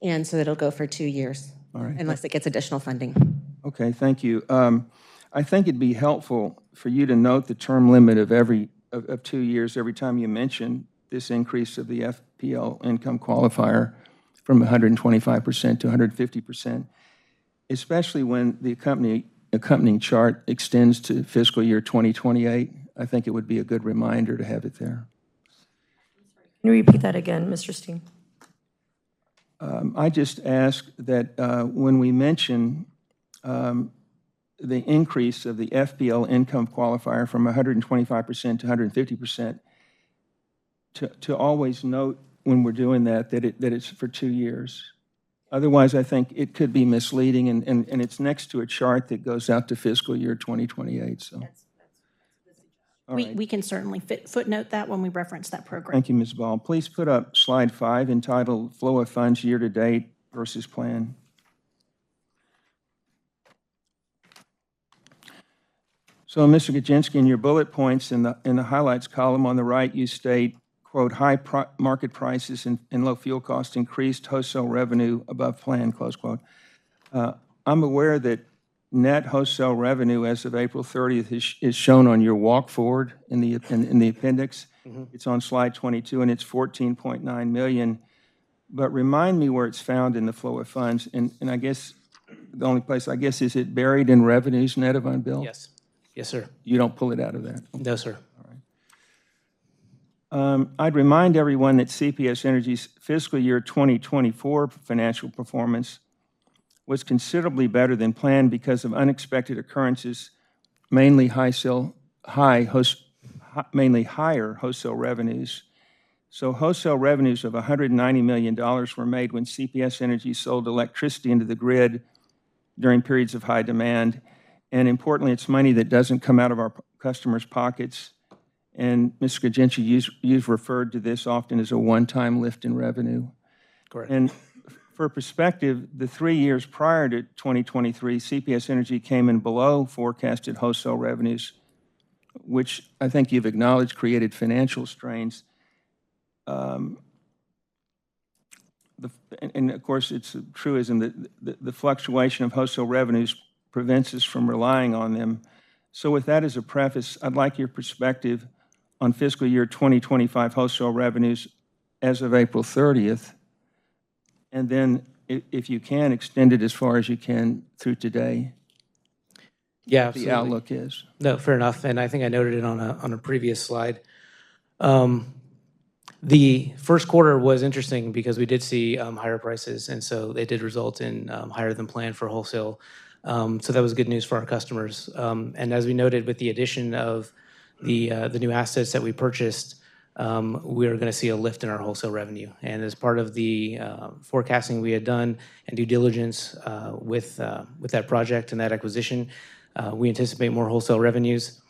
and so it'll go for 2 years, All right. unless it gets additional funding. Okay, thank you. I think it'd be helpful for you to note the term limit of 2 years every time you mention this increase of the FPL income qualifier from 125% to 150%, especially when the accompanying chart extends to fiscal year 2028. I think it would be a good reminder to have it there. Can you repeat that again, Mr. Steen? I just ask that when we mention the increase of the FPL income qualifier from 125% to 150%, to always note when we're doing that it's for 2 years. Otherwise, I think it could be misleading, and it's next to a chart that goes out to fiscal year 2028. So, We can certainly footnote that when we reference that program. Thank you, Ms. Ball. Please put up slide 5 entitled Flow of Funds Year to Date versus Plan. So, Mr. Gajinsky, in your bullet points in the highlights column on the right, you state, quote, high market prices and low fuel costs increased wholesale revenue above plan, close quote. I'm aware that net wholesale revenue as of April 30th is shown on your walk forward in the appendix. It's on slide 22, and it's 14.9 million. But remind me where it's found in the flow of funds. And I guess the only place, I guess, is it buried in revenues net of unbilled? Yes. Yes, sir. You don't pull it out of that? No, sir. I'd remind everyone that CPS Energy's fiscal year 2024 financial performance was considerably better than planned because of unexpected occurrences, mainly higher wholesale revenues. So wholesale revenues of $190 million were made when CPS Energy sold electricity into the grid during periods of high demand. And importantly, it's money that doesn't come out of our customers' pockets. And Ms. Skagenci, you've referred to this often as a one-time lift in revenue. Correct. And for perspective, the 3 years prior to 2023, CPS Energy came in below forecasted wholesale revenues, which I think you've acknowledged created financial strains. And of course, it's a truism that the fluctuation of wholesale revenues prevents us from relying on them. So with that as a preface, I'd like your perspective on fiscal year 2025 wholesale revenues as of April 30th. And then, if you can, extend it as far as you can through today. Yeah, The absolutely. outlook is. No, fair enough. And I think I noted it on a previous slide. The first quarter was interesting because we did see higher prices, and so they did result in higher than planned for wholesale. So that was good news for our customers. And as we noted, with the addition of the new assets that we purchased, we're going to see a lift in our wholesale revenue. And as part of the forecasting we had done and due diligence with that project and that acquisition, we anticipate more wholesale revenues.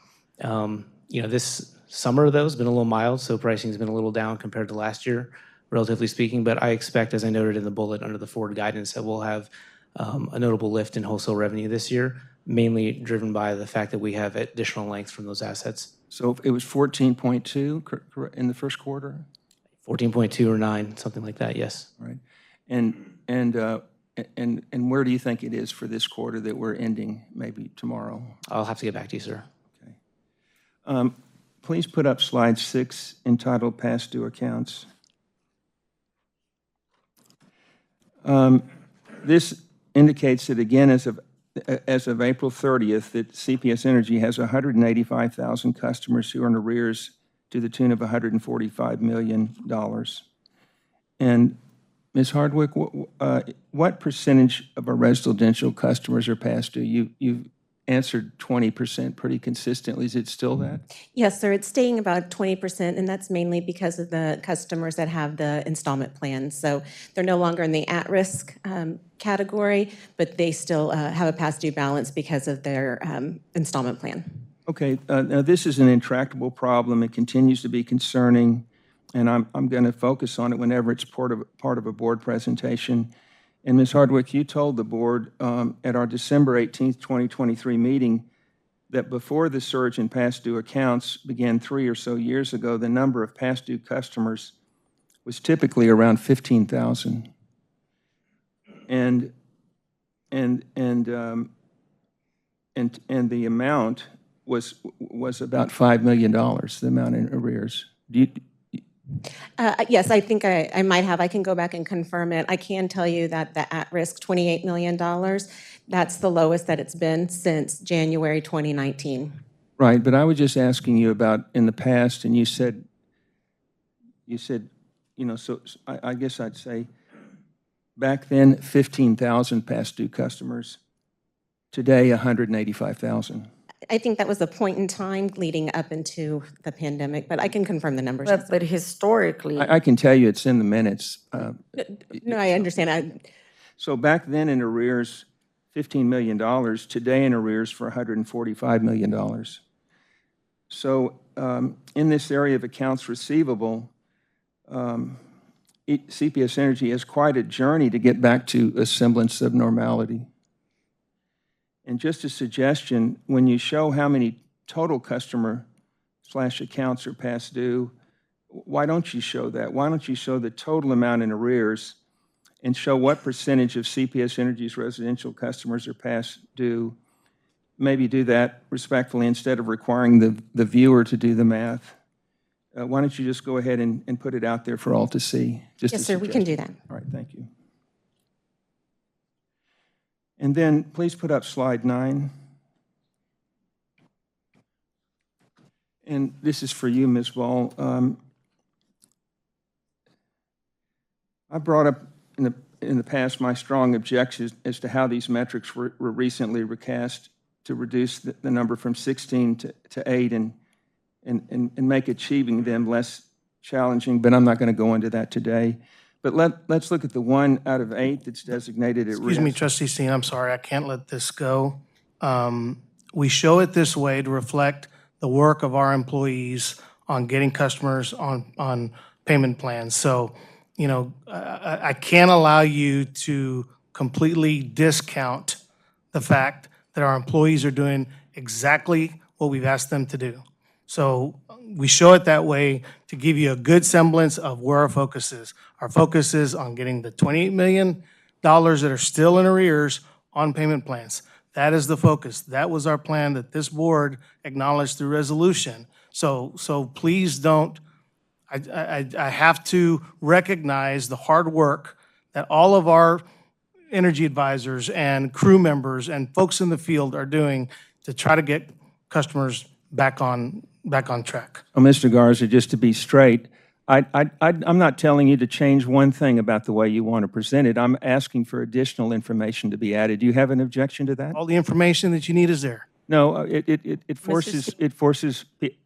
This summer, though, has been a little mild, so pricing has been a little down compared to last year, relatively speaking. But I expect, as I noted in the bullet under the forward guidance, that we'll have a notable lift in wholesale revenue this year, mainly driven by the fact that we have additional length from those assets. So it was 14.2 in the first quarter? 14.2 or 9, something like that, yes. Right. And where do you think it is for this quarter that we're ending, maybe tomorrow? I'll have to get back to you, sir. Okay. Please put up slide 6 entitled Past Due Accounts. This indicates that, again, as of April 30th, that CPS Energy has 185,000 customers who are in arrears to the tune of $145 million. And Ms. Hardwick, what percentage of our residential customers are past due? You've answered 20% pretty consistently. Is it still that? Yes, sir. It's staying about 20%, and that's mainly because of the customers that have the installment plans. So they're no longer in the at-risk category, but they still have a past due balance because of their installment plan. Okay. Now, this is an intractable problem. It continues to be concerning, and I'm going to focus on it whenever it's part of a board presentation. And Ms. Hardwick, you told the board at our December 18th, 2023 meeting that before the surge in past due accounts began 3 or so years ago, the number of past due customers was typically around 15,000. And the amount was about $5 million, the amount in arrears. Yes, I think I might have. I can go back and confirm it. I can tell you that the at-risk $28 million, that's the lowest that it's been since January 2019. Right, but I was just asking you about in the past, and you said, so I guess I'd say back then, 15,000 past due customers. Today, 185,000. I think that was a point in time leading up into the pandemic, but I can confirm the numbers. But historically... I can tell you it's in the minutes. No, I understand. So back then in arrears, $15 million. Today in arrears for $145 million. So in this area of accounts receivable, CPS Energy has quite a journey to get back to a semblance of normality. And just a suggestion, when you show how many total customer/accounts are past due, why don't you show that? Why don't you show the total amount in arrears and show what percentage of CPS Energy's residential customers are past due. Maybe do that respectfully instead of requiring the viewer to do the math. Why don't you just go ahead and put it out there for all to see? Just Yes, a sir, we can do suggestion. that. All right, thank you. And then please put up slide 9. And this is for you, Ms. Ball. I brought up in the past my strong objections as to how these metrics were recently recast to reduce the number from 16 to 8 and make achieving them less challenging, but I'm not going to go into that today. But let's look at the 1 out of 8 that's designated at risk. Excuse me, Trustee Steen, I'm sorry, I can't let this go. We show it this way to reflect the work of our employees on getting customers on payment plans. So, you know, I can't allow you to completely discount the fact that our employees are doing exactly what we've asked them to do. So we show it that way to give you a good semblance of where our focus is. Our focus is on getting the $28 million that are still in arrears on payment plans. That is the focus. That was our plan that this board acknowledged through resolution. So please don't, I have to recognize the hard work that all of our energy advisors and crew members and folks in the field are doing to try to get customers back on track. Well, Mr. Garza, just to be straight, I'm not telling you to change one thing about the way you want to present it. I'm asking for additional information to be added. Do you have an objection to that? All the information that you need is there. No, it forces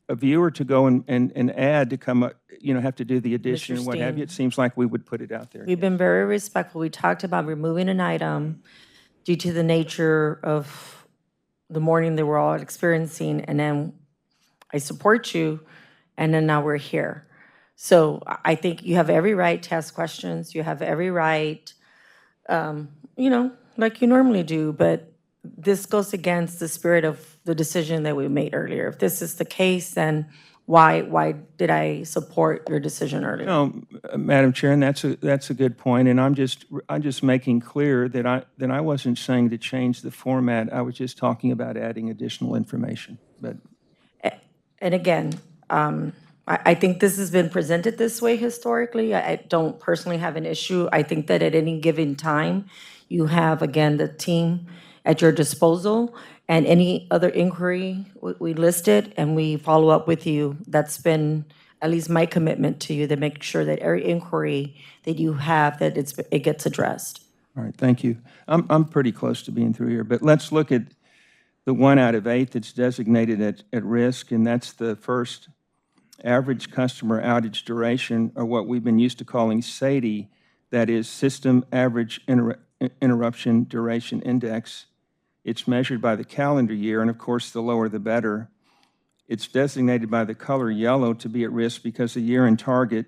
a viewer to go and add to come up, you know, have to do the addition and what have you. It seems like we would put it out there. We've been very respectful. We talked about removing an item due to the nature of the mourning that we're all experiencing, and then I support you, and then now we're here. So I think you have every right to ask questions. You have every right, you know, like you normally do, but this goes against the spirit of the decision that we made earlier. If this is the case, then why did I support your decision earlier? No, Madam Chair, and that's a good point, and I'm just making clear that I wasn't saying to change the format. I was just talking about adding additional information. But and again, I think this has been presented this way historically. I don't personally have an issue. I think that at any given time, you have, again, the team at your disposal, and any other inquiry we list it and we follow up with you. That's been at least my commitment to you, to make sure that every inquiry that you have, that it gets addressed. all right, thank you. I'm pretty close to being through here, but let's look at the 1 out of 8 that's designated at risk, and that's the first average customer outage duration, or what we've been used to calling SAIDI, that is System Average Interruption Duration Index. It's measured by the calendar year, and of course, the lower the better. It's designated by the color yellow to be at risk because the year-end target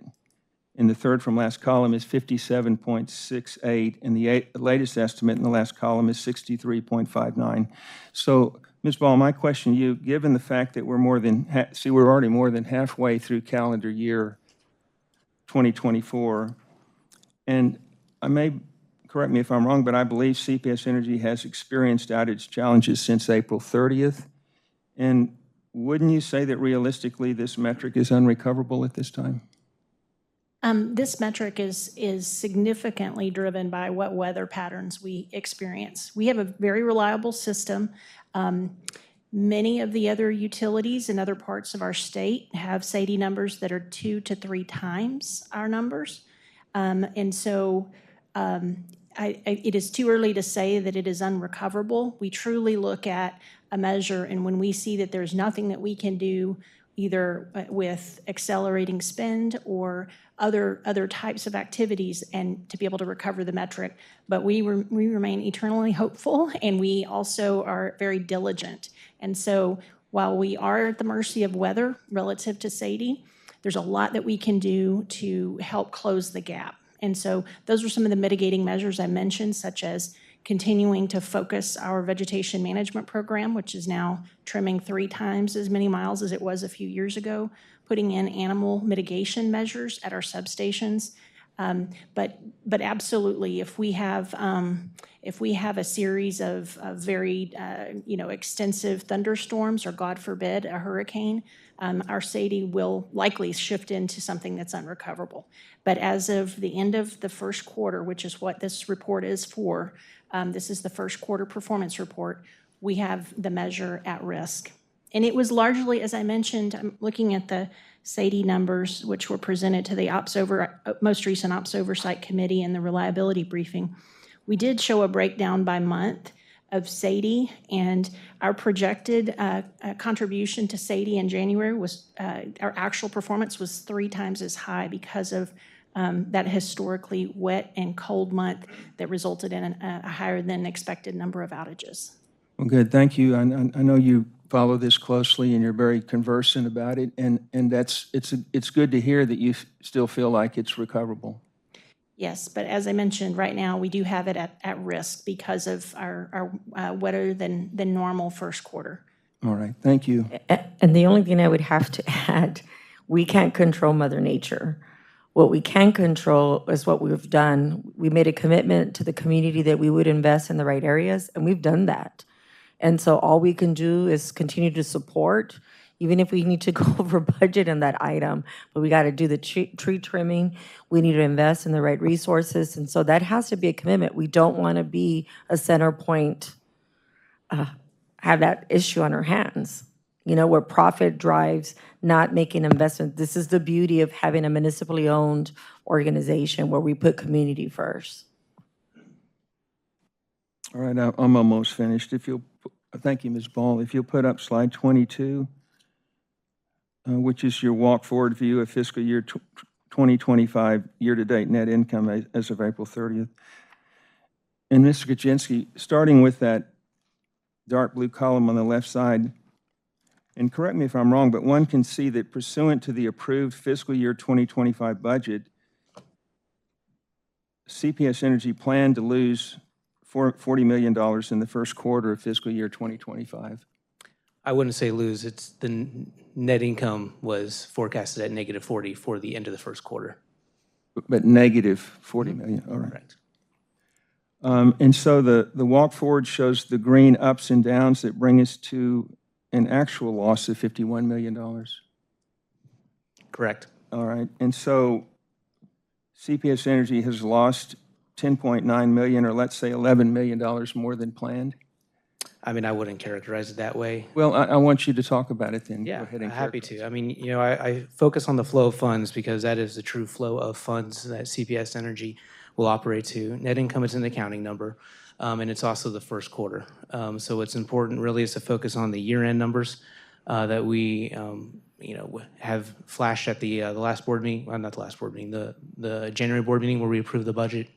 in the third from last column is 57.68, and the latest estimate in the last column is 63.59. So, Ms. Ball, my question to you, given the fact that we're already more than halfway through calendar year 2024, and I may, correct me if I'm wrong, but I believe CPS Energy has experienced outage challenges since April 30th. And wouldn't you say that realistically this metric is unrecoverable at this time? This metric is significantly driven by what weather patterns we experience. We have a very reliable system. Many of the other utilities in other parts of our state have SAIDI numbers that are 2 to 3 times our numbers. And so it is too early to say that it is unrecoverable. We truly look at a measure, and when we see that there's nothing that we can do, either with accelerating spend or other types of activities, and to be able to recover the metric. But we remain eternally hopeful, and we also are very diligent. And so while we are at the mercy of weather relative to SAIDI, there's a lot that we can do to help close the gap. And so those are some of the mitigating measures I mentioned, such as continuing to focus our vegetation management program, which is now trimming 3 times as many miles as it was a few years ago, putting in animal mitigation measures at our substations, But absolutely, if we have a series of very extensive thunderstorms, or God forbid, a hurricane, our SAIDI will likely shift into something that's unrecoverable. But as of the end of the first quarter, which is what this report is for, this is the first quarter performance report, we have the measure at risk. And it was largely, as I mentioned, I'm looking at the SAIDI numbers, which were presented to the most recent Ops Oversight Committee in the reliability briefing. We did show a breakdown by month of SAIDI, and our projected contribution to SAIDI in January was, our actual performance was 3 times as high because of that historically wet and cold month that resulted in a higher than expected number of outages. Well, good, thank you. I know you follow this closely and you're very conversant about it, and it's good to hear that you still feel like it's recoverable. Yes, but as I mentioned, right now we do have it at risk because of our wetter than normal first quarter. All right, thank you. And the only thing I would have to add, we can't control Mother Nature. What we can control is what we've done. We made a commitment to the community that we would invest in the right areas, and we've done that. And so all we can do is continue to support, even if we need to go over budget in that item, but we got to do the tree trimming. We need to invest in the right resources. And so that has to be a commitment. We don't want to be a center point, have that issue on our hands, where profit drives not making investment. This is the beauty of having a municipally owned organization where we put community first. All right, I'm almost finished. Thank you, Ms. Ball. If you'll put up slide 22, which is your walk forward view of fiscal year 2025 year-to-date net income as of April 30th. And Mr. Kaczynski, starting with that dark blue column on the left side, and correct me if I'm wrong, but one can see that pursuant to the approved fiscal year 2025 budget, CPS Energy planned to lose $40 million in the first quarter of fiscal year 2025. I wouldn't say lose. It's the net income was forecasted at -40 for the end of the first quarter. But negative $40 million, all right. Correct. And so the walk forward shows the green ups and downs that bring us to an actual loss of $51 million. Correct. All right, and so CPS Energy has lost $10.9 million, or let's say $11 million more than planned? I mean, I wouldn't characterize it that way. Well, I want you to talk about it then. Yeah, Go ahead and happy to. I mean, I focus on the flow of funds because that is the true flow of funds that CPS Energy will operate to. Net income is an accounting number, and it's also the first quarter. So what's important really is to focus on the year-end numbers that we have flashed at the last board meeting, well, not the last board meeting, the January board meeting where we approved the budget.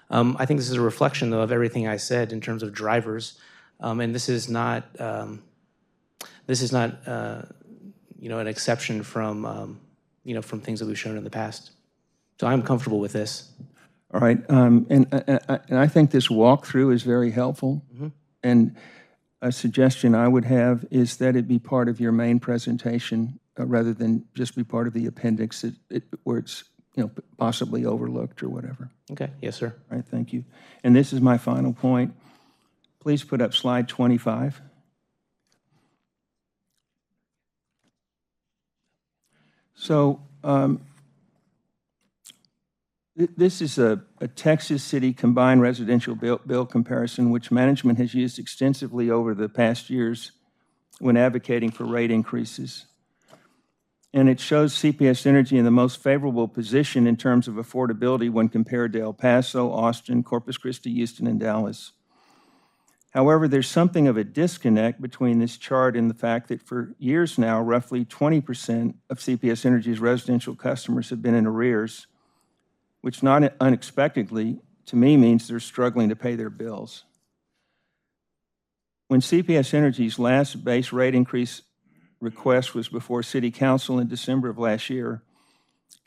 I think this is a reflection, though, of everything I said in terms of drivers, and this is not an exception from from things that we've shown in the past. So I'm comfortable with this. All right, and I think this walkthrough is very helpful. Mm-hmm. And a suggestion I would have is that it be part of your main presentation rather than just be part of the appendix where it's possibly overlooked or whatever. Okay, yes, sir. All right, thank you. And this is my final point. Please put up slide 25. So this is a Texas City combined residential bill comparison, which management has used extensively over the past years when advocating for rate increases. And it shows CPS Energy in the most favorable position in terms of affordability when compared to El Paso, Austin, Corpus Christi, Houston, and Dallas. However, there's something of a disconnect between this chart and the fact that for years now, roughly 20% of CPS Energy's residential customers have been in arrears, which not unexpectedly, to me, means they're struggling to pay their bills. When CPS Energy's last base rate increase request was before City Council in December of last year,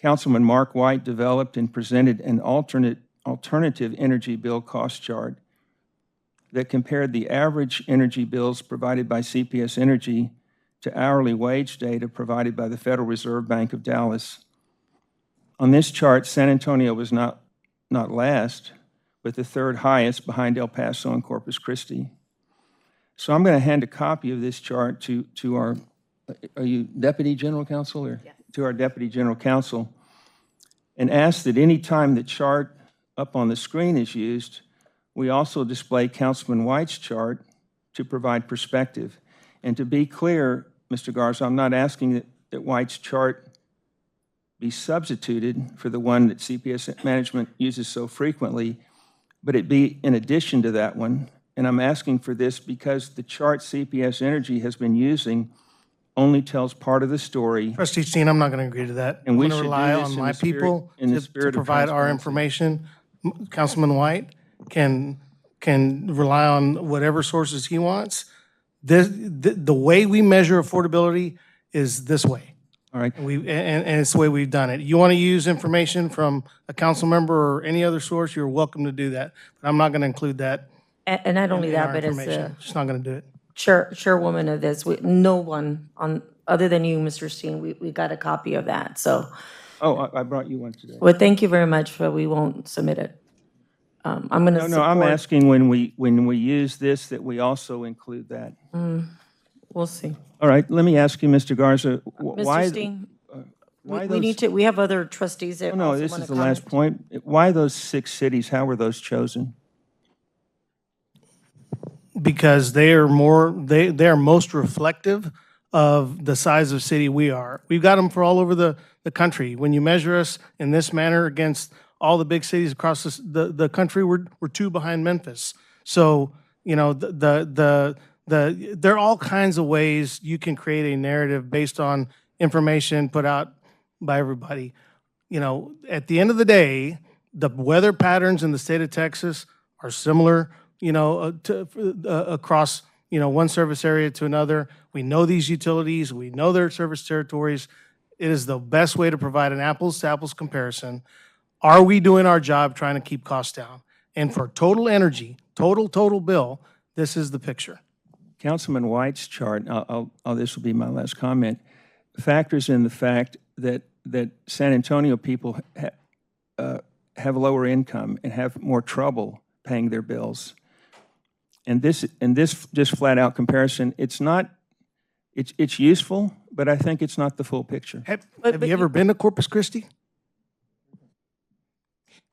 Councilman Mark White developed and presented an alternative energy bill cost chart that compared the average energy bills provided by CPS Energy to hourly wage data provided by the Federal Reserve Bank of Dallas. On this chart, San Antonio was not last, but the third highest behind El Paso and Corpus Christi. So I'm going to hand a copy of this chart to our, are you Deputy General Counsel or? Yes. To our Deputy General Counsel, and ask that any time the chart up on the screen is used, we also display Councilman White's chart to provide perspective. And to be clear, Mr. Garza, I'm not asking that White's chart be substituted for the one that CPS management uses so frequently, but it be in addition to that one. And I'm asking for this because the chart CPS Energy has been using only tells part of the story. Trustee Steen, I'm not going to agree to that. And we I'm going should to do rely this on in my the spirit- people in the to spirit of provide our transparency. information. Councilman White can rely on whatever sources he wants. The way we measure affordability is this way. All right. And it's the way we've done it. You want to use information from a council member or any other source, you're welcome to do that. But I'm not going to include that. And not only in that, our but as information. a Just not going to do it. chairwoman of this, no one other than you, Mr. Steen, we got a copy of that. So, Oh, I brought you one today. well, thank you very much, but we won't submit it. I'm going to No, I'm asking when we use this, that we also include that. We'll see. All right, let me ask you, Mr. Garza, why? Mr. Steen, why we have other trustees that No, also this want is to the last comment. point. Why those 6 cities? How were those chosen? Because they are most reflective of the size of city we are. We've got them for all over the country. When you measure us in this manner against all the big cities across the country, we're 2 behind Memphis. So, you know, there are all kinds of ways you can create a narrative based on information put out by everybody. You know, at the end of the day, the weather patterns in the state of Texas are similar, you know, across, you know, one service area to another. We know these utilities. We know their service territories. It is the best way to provide an apples-to-apples comparison. Are we doing our job trying to keep costs down? And for total energy, total bill, this is the picture. Councilman White's chart, this will be my last comment, factors in the fact that San Antonio people have lower income and have more trouble paying their bills. And this just flat out comparison, it's useful, but I think it's not the full picture. Have you ever been to Corpus Christi?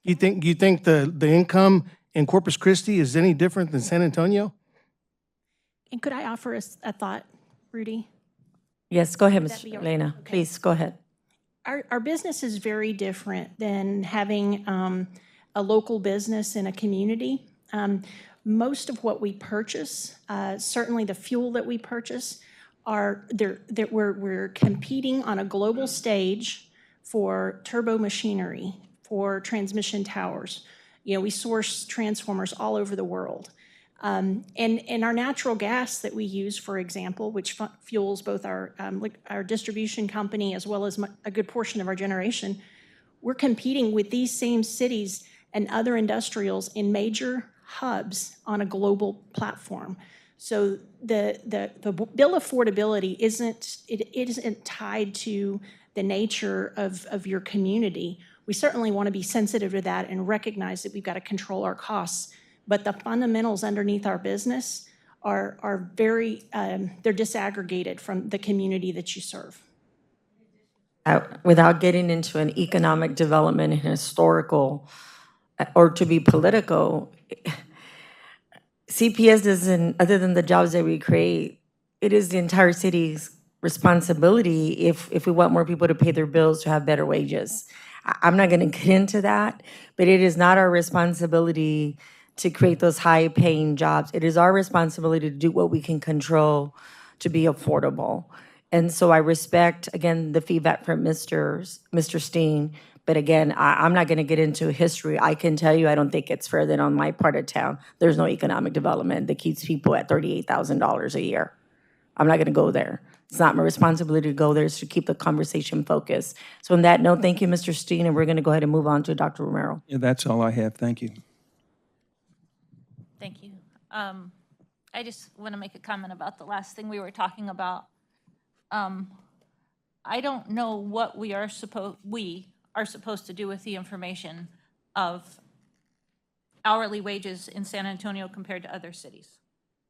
You think the income in Corpus Christi is any different than San Antonio? And could I offer a thought, Rudy? Yes, go ahead, Would that Ms. be all right? Elena. Okay. Please, go ahead. Our business is very different than having a local business in a community. Most of what we purchase, certainly the fuel that we purchase, we're competing on a global stage for turbo machinery, for transmission towers. You know, we source transformers all over the world. And our natural gas that we use, for example, which fuels both our distribution company as well as a good portion of our generation, we're competing with these same cities and other industrials in major hubs on a global platform. So the bill affordability isn't tied to the nature of your community. We certainly want to be sensitive to that and recognize that we've got to control our costs. But the fundamentals underneath our business are very, they're disaggregated from the community that you serve. Without getting into an economic development and historical, or to be political, CPS doesn't, other than the jobs that we create, it is the entire city's responsibility if we want more people to pay their bills to have better wages. I'm not going to get into that, but it is not our responsibility to create those high-paying jobs. It is our responsibility to do what we can control to be affordable. And so I respect, again, the feedback from Mr. Steen, but again, I'm not going to get into history. I can tell you I don't think it's fair that on my part of town, there's no economic development that keeps people at $38,000 a year. I'm not going to go there. It's not my responsibility to go there. It's to keep the conversation focused. So on that note, thank you, Mr. Steen, and we're going to go ahead and move on to Dr. Romero. Yeah, that's all I have. Thank you. Thank you. I just want to make a comment about the last thing we were talking about. I don't know what we are are supposed to do with the information of hourly wages in San Antonio compared to other cities.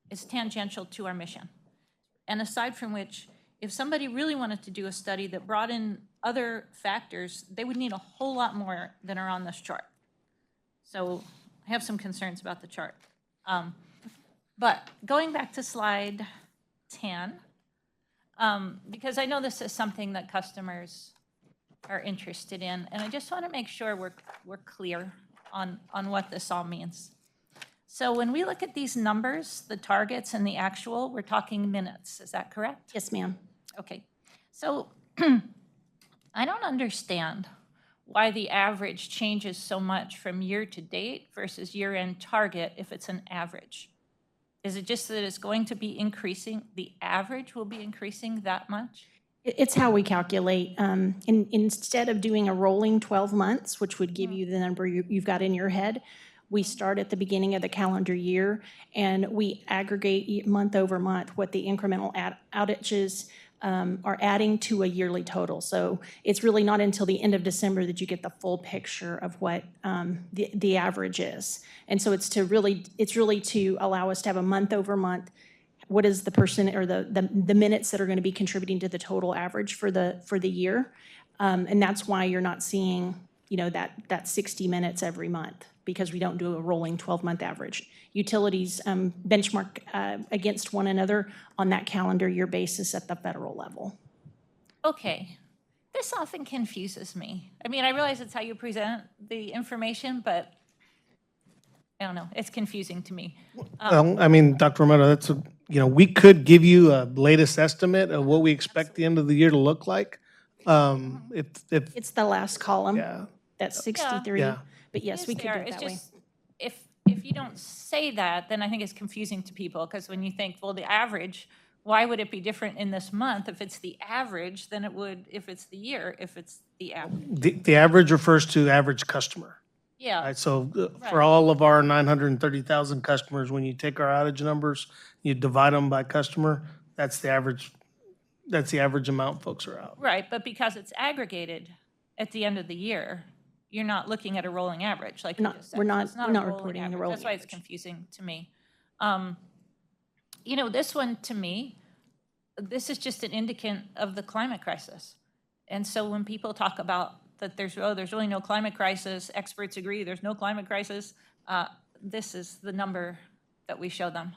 It's tangential to our mission. And aside from which, if somebody really wanted to do a study that brought in other factors, they would need a whole lot more than are on this chart. So I have some concerns about the chart. But going back to slide 10, because I know this is something that customers are interested in, and I just want to make sure we're clear on what this all means. So when we look at these numbers, the targets and the actual, we're talking minutes, is that correct? Yes, ma'am. Okay, so I don't understand why the average changes so much from year to date versus year-end target if it's an average. Is it just that it's going to be increasing, the average will be increasing that much? It's how we calculate. Instead of doing a rolling 12 months, which would give you the number you've got in your head, we start at the beginning of the calendar year, and we aggregate month over month what the incremental outages are adding to a yearly total. So it's really not until the end of December that you get the full picture of what the average is. And so it's really to allow us to have a month over month. What is the person or the minutes that are going to be contributing to the total average for the year? And that's why you're not seeing, that 60 minutes every month, because we don't do a rolling 12-month average. Utilities benchmark against one another on that calendar year basis at the federal level. Okay, this often confuses me. I mean, I realize it's how you present the information, but I don't know, it's confusing to me. I mean, Dr. Romero, we could give you a latest estimate of what we expect the end of the year to look like. If It's the last column. Yeah. That's 63. Yeah. But yes, we could do it that way. If you don't say that, then I think it's confusing to people, because when you think, well, the average, why would it be different in this month if it's the average than it would if it's the year, if it's the average? the average refers to average customer. Yeah. Right, so for all of our 930,000 customers, when you take our outage numbers, you divide them by customer, that's the average amount folks are out. Right, but because it's aggregated at the end of the year, you're not looking at a rolling average, like you just said. We're not a rolling reporting the average. rolling That's why it's confusing to me. This one, to me, this is just an indicant of the climate crisis. And so when people talk about that there's really no climate crisis, experts agree there's no climate crisis, this is the number that we show them.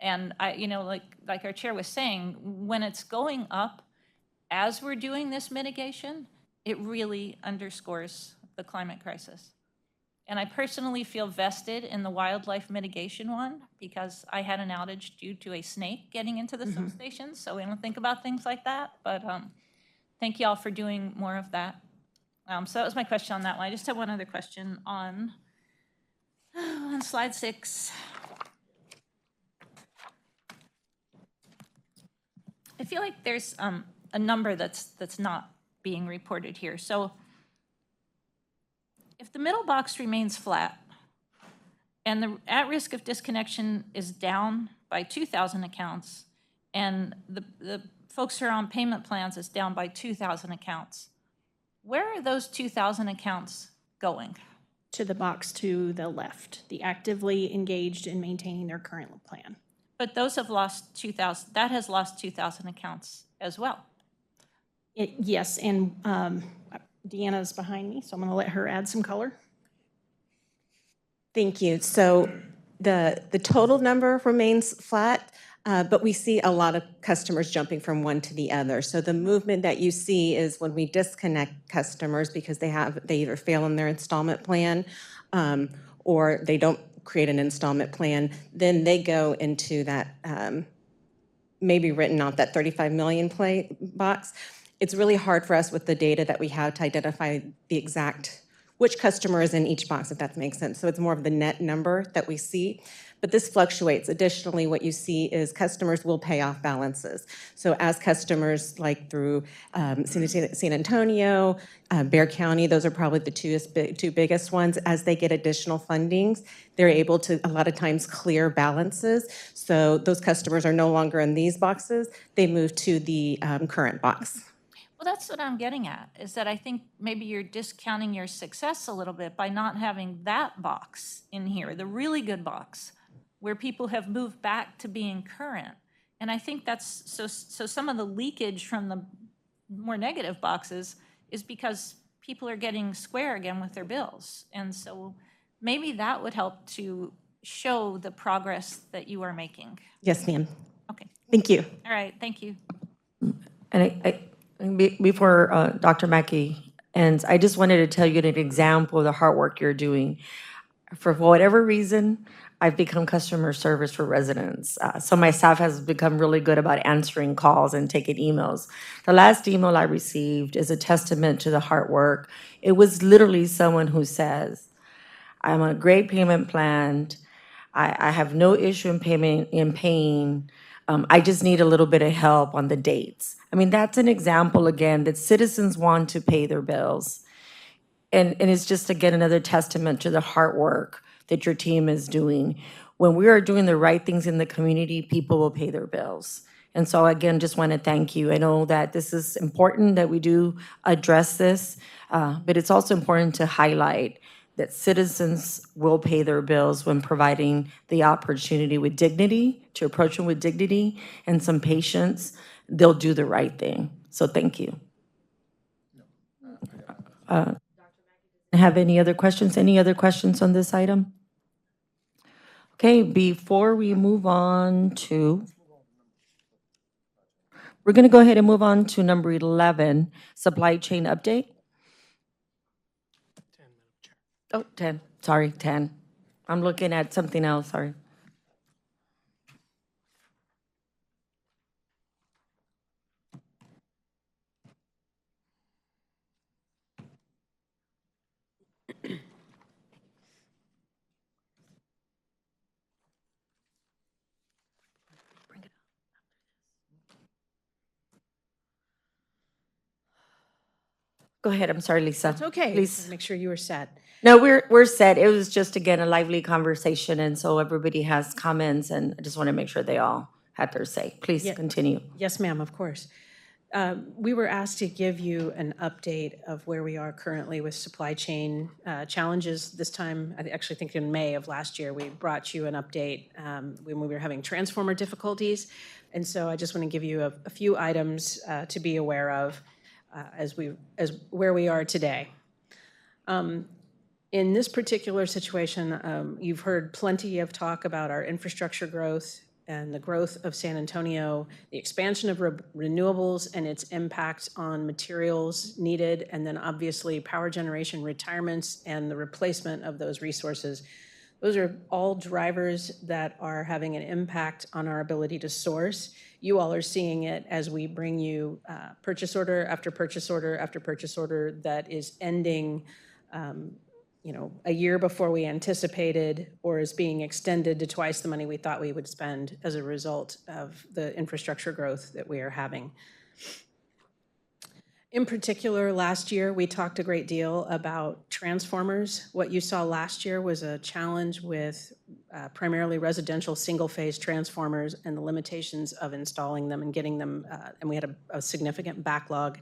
And like our chair was saying, when it's going up as we're doing this mitigation, it really underscores the climate crisis. And I personally feel vested in the wildlife mitigation one, because I had an outage due to a snake getting into the substation, so we don't think about things like that. But thank you all for doing more of that. So that was my question on that one. I just have one other question on slide 6. I feel like there's a number that's not being reported here. So if the middle box remains flat and the at risk of disconnection is down by 2,000 accounts, and the folks who are on payment plans is down by 2,000 accounts, where are those 2,000 accounts going? To the box to the left, the actively engaged in maintaining their current plan. But those have lost 2,000, that has lost 2,000 accounts as well. Yes, and Deanna's behind me, so I'm going to let her add some color. Thank you. So the total number remains flat, but we see a lot of customers jumping from one to the other. So the movement that you see is when we disconnect customers because they either fail in their installment plan or they don't create an installment plan, then they go into that maybe written out that 35 million box. It's really hard for us with the data that we have to identify the exact which customer is in each box, if that makes sense. So it's more of the net number that we see, but this fluctuates. Additionally, what you see is customers will pay off balances. So as customers like through San Antonio, Bexar County, those are probably the two biggest ones. As they get additional fundings, they're able to a lot of times clear balances. So those customers are no longer in these boxes. They move to the current box. Well, that's what I'm getting at, is that I think maybe you're discounting your success a little bit by not having that box in here, the really good box, where people have moved back to being current. And I think that's, so some of the leakage from the more negative boxes is because people are getting square again with their bills. And so maybe that would help to show the progress that you are making. Yes, ma'am. Okay. Thank you. All right, thank you. And before Dr. Mackey ends, I just wanted to tell you an example of the hard work you're doing. For whatever reason, I've become customer service for residents. So my staff has become really good about answering calls and taking emails. The last email I received is a testament to the hard work. It was literally someone who says, I'm on a great payment plan. I have no issue in paying. I just need a little bit of help on the dates. I mean, that's an example, again, that citizens want to pay their bills. And it's just, again, another testament to the hard work that your team is doing. When we are doing the right things in the community, people will pay their bills. And so, again, just want to thank you. I know that this is important that we do address this, but it's also important to highlight that citizens will pay their bills when providing the opportunity with dignity, to approach them with dignity and some patience. They'll do the right thing. So thank you. Have any other questions? Any other questions on this item? Okay, before we move on to, we're going to go ahead and move on to number 11, supply chain update. 10. Sorry, 10. I'm looking at something else, sorry. Go ahead, I'm sorry, Lisa. It's okay. Please. Make sure you were set. No, we're set. It was just, again, a lively conversation, and so everybody has comments, and I just want to make sure they all had their say. Please Yeah. continue. Yes, ma'am, of course. We were asked to give you an update of where we are currently with supply chain challenges. This time, I actually think in May of last year, we brought you an update when we were having transformer difficulties. And so I just want to give you a few items to be aware of as where we are today. In this particular situation, you've heard plenty of talk about our infrastructure growth and the growth of San Antonio, the expansion of renewables and its impact on materials needed, and then obviously power generation retirements and the replacement of those resources. Those are all drivers that are having an impact on our ability to source. You all are seeing it as we bring you purchase order after purchase order after purchase order that is ending a year before we anticipated, or is being extended to twice the money we thought we would spend as a result of the infrastructure growth that we are having. In particular, last year, we talked a great deal about transformers. What you saw last year was a challenge with primarily residential single-phase transformers and the limitations of installing them and getting them, and we had a significant backlog.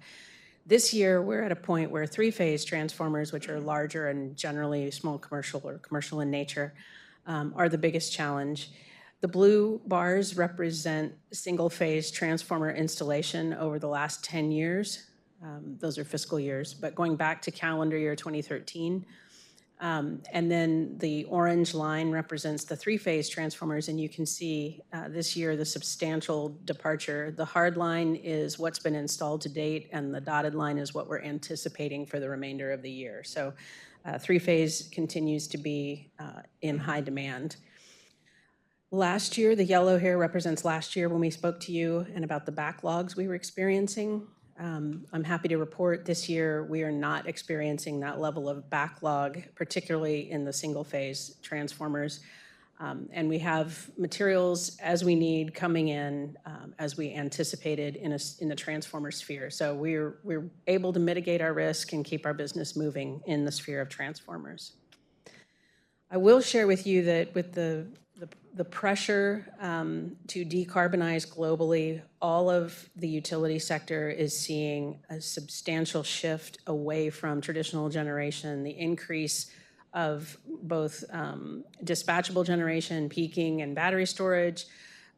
This year, we're at a point where three-phase transformers, which are larger and generally small commercial or commercial in nature, are the biggest challenge. The blue bars represent single-phase transformer installation over the last 10 years. Those are fiscal years, but going back to calendar year 2013. And then the orange line represents the three-phase transformers, and you can see this year the substantial departure. The hard line is what's been installed to date, and the dotted line is what we're anticipating for the remainder of the year. So three-phase continues to be in high demand. Last year, the yellow here represents last year when we spoke to you and about the backlogs we were experiencing. I'm happy to report this year we are not experiencing that level of backlog, particularly in the single-phase transformers. And we have materials as we need coming in as we anticipated in the transformer sphere. So we're able to mitigate our risk and keep our business moving in the sphere of transformers. I will share with you that with the the pressure to decarbonize globally, all of the utility sector is seeing a substantial shift away from traditional generation. The increase of both dispatchable generation, peaking, and battery storage,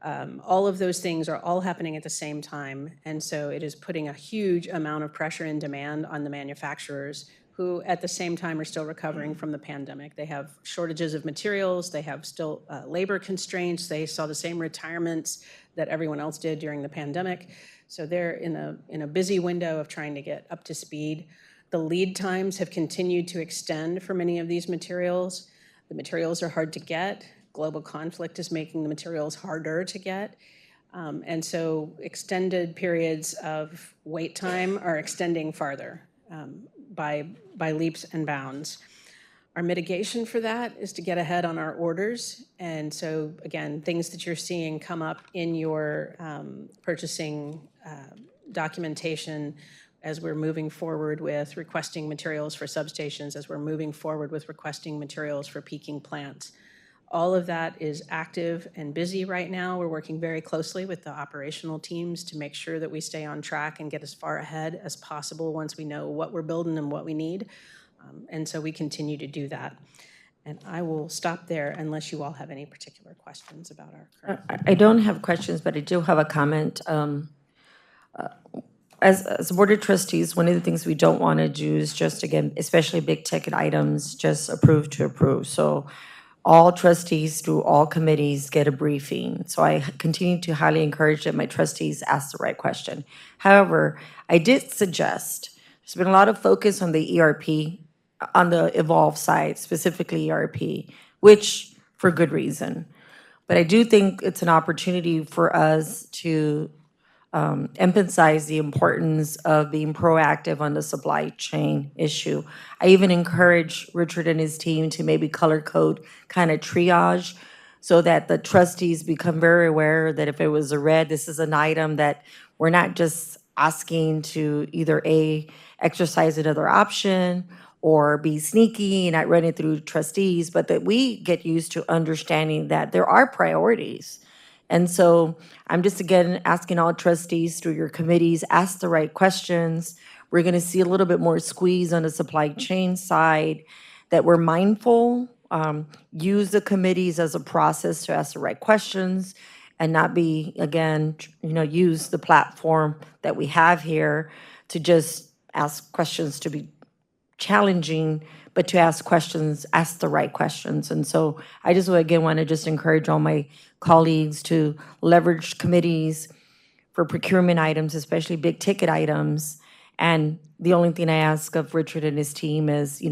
all of those things are all happening at the same time. And so it is putting a huge amount of pressure and demand on the manufacturers, who at the same time are still recovering from the pandemic. They have shortages of materials, they have still labor constraints, they saw the same retirements that everyone else did during the pandemic. So they're in a busy window of trying to get up to speed. The lead times have continued to extend for many of these materials. The materials are hard to get. Global conflict is making the materials harder to get. And so extended periods of wait time are extending farther. By leaps and bounds. Our mitigation for that is to get ahead on our orders. And so, again, things that you're seeing come up in your purchasing documentation as we're moving forward with requesting materials for substations, as we're moving forward with requesting materials for peaking plants. All of that is active and busy right now. We're working very closely with the operational teams to make sure that we stay on track and get as far ahead as possible once we know what we're building and what we need. And so we continue to do that. And I will stop there unless you all have any particular questions about our current. I don't have questions, but I do have a comment. As Board of Trustees, one of the things we don't want to do is just, again, especially big ticket items, just approve to approve. So all trustees through all committees get a briefing. So I continue to highly encourage that my trustees ask the right question. However, I did suggest, there's been a lot of focus on the ERP, on the Evolve side, specifically ERP, which for good reason. But I do think it's an opportunity for us to emphasize the importance of being proactive on the supply chain issue. I even encourage Richard and his team to maybe color code kind of triage so that the trustees become very aware that if it was a red, this is an item that we're not just asking to either A, exercise another option, or be sneaky and not run it through trustees, but that we get used to understanding that there are priorities. And so I'm just, again, asking all trustees through your committees, ask the right questions. We're going to see a little bit more squeeze on the supply chain side, that we're mindful, use the committees as a process to ask the right questions and not be, again, use the platform that we have here to just ask questions to be challenging, but to ask questions, ask the right questions. And so I just, again, want to just encourage all my colleagues to leverage committees for procurement items, especially big ticket items. And the only thing I ask of Richard and his team is,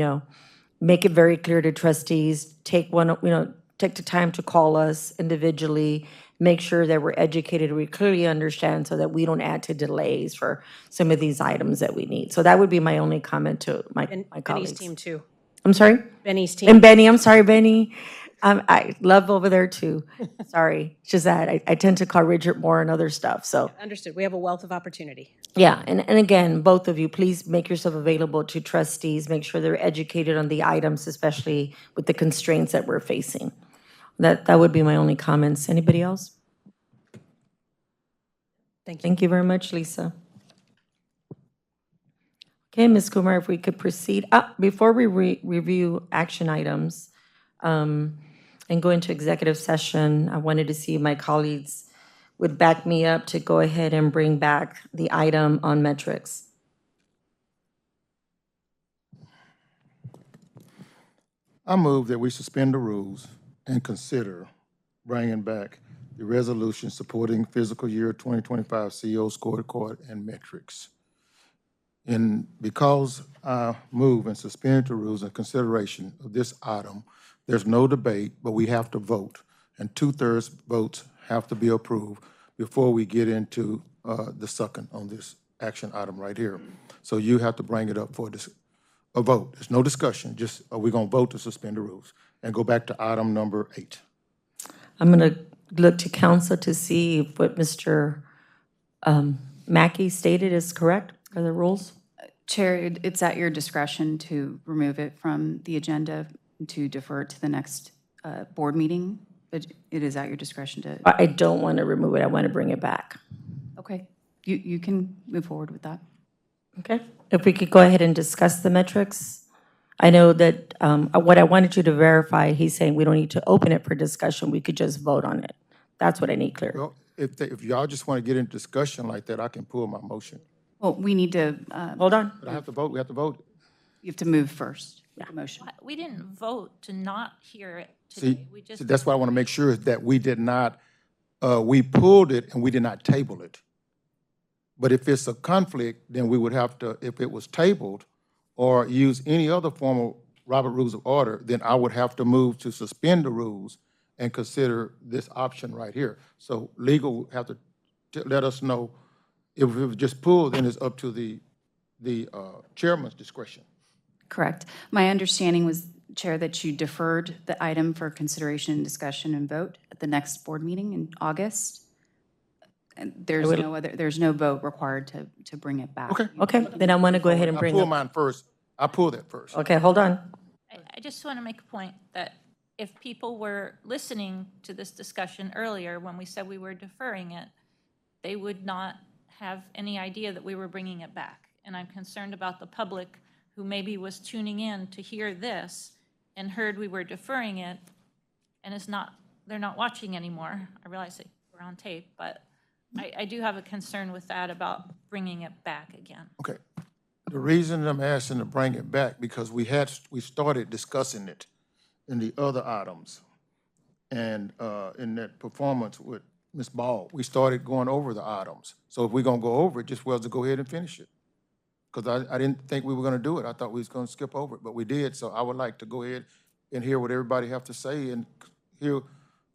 make it very clear to trustees, take the time to call us individually, make sure that we're educated, we clearly understand so that we don't add to delays for some of these items that we need. So that would be my only comment to my colleagues. Benny's team too. I'm sorry? Benny's team. And Benny, I'm sorry, Benny. I love over there too. Sorry. It's just that I tend to call Richard more and other stuff, so. Understood. We have a wealth of opportunity. Yeah, and again, both of you, please make yourself available to trustees. Make sure they're educated on the items, especially with the constraints that we're facing. That would be my only comments. Anybody else? Thank you. Thank you very much, Lisa. Okay, Ms. Kumar, if we could proceed. Before we review action items and go into executive session, I wanted to see if my colleagues would back me up to go ahead and bring back the item on metrics. I move that we suspend the rules and consider bringing back the resolution supporting fiscal year 2025 CO scorecard and metrics. And because I move and suspend the rules in consideration of this item, there's no debate, but we have to vote. And 2/3 votes have to be approved before we get into the second on this action item right here. So you have to bring it up for a vote. There's no discussion, just are we gonna vote to suspend the rules and go back to item number 8. I'm gonna look to council to see if what Mr. Mackey stated is correct. Are the rules? Chair, it's at your discretion to remove it from the agenda, to defer it to the next board meeting. But it is at your discretion to, I don't want to remove it. I want to bring it back. okay, you can move forward with that. Okay? If we could go ahead and discuss the metrics. I know that what I wanted you to verify, he's saying we don't need to open it for discussion. We could just vote on it. That's what I need clear. Well, if y'all just want to get into discussion like that, I can pull my motion. Well, we need to, Hold on. But I have to vote, we have to vote. you have to move first with the motion. We didn't vote to not hear it See, today. We just, that's what I want to make sure is that we did not, we pulled it and we did not table it. But if it's a conflict, then we would have to, if it was tabled or use any other form of Robert Rules of Order, then I would have to move to suspend the rules and consider this option right here. So legal would have to let us know if it was just pulled, then it's up to the chairman's discretion. Correct. My understanding was, Chair, that you deferred the item for consideration and discussion and vote at the next board meeting in August. And there's no vote required to bring it back. Okay. Okay, then I want to go ahead and I bring pull up. mine first. I pull that first. Okay, hold on. I just want to make a point that if people were listening to this discussion earlier, when we said we were deferring it, they would not have any idea that we were bringing it back. And I'm concerned about the public who maybe was tuning in to hear this and heard we were deferring it and they're not watching anymore. I realize that we're on tape, but I do have a concern with that about bringing it back again. Okay. The reason I'm asking to bring it back, because we started discussing it in the other items. And in that performance with Ms. Ball, we started going over the items. So if we're gonna go over it, just well to go ahead and finish it. Because I didn't think we were gonna do it. I thought we was gonna skip over it, but we did. So I would like to go ahead and hear what everybody have to say and hear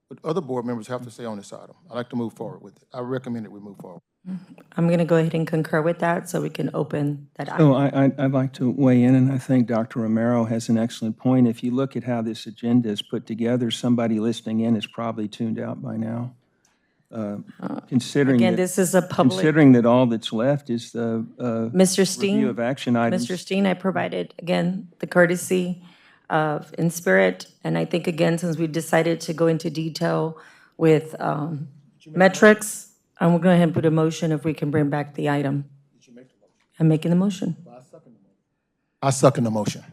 what other board members have to say on this item. I'd like to move forward with it. I recommend that we move forward. I'm going to go ahead and concur with that so we can open that So item. I'd like to weigh in, and I think Dr. Romero has an excellent point. If you look at how this agenda is put together, somebody listening in is probably tuned out by now. Considering Again, that- this is a public. Considering that all that's left is the Mr. Steen. review of action items. Mr. Steen, I provided, again, the courtesy of, in spirit, and I think, again, since we decided to go into detail with metrics, I'm going to go ahead and put a motion if we can bring back the item. I'm making the motion. I second the motion.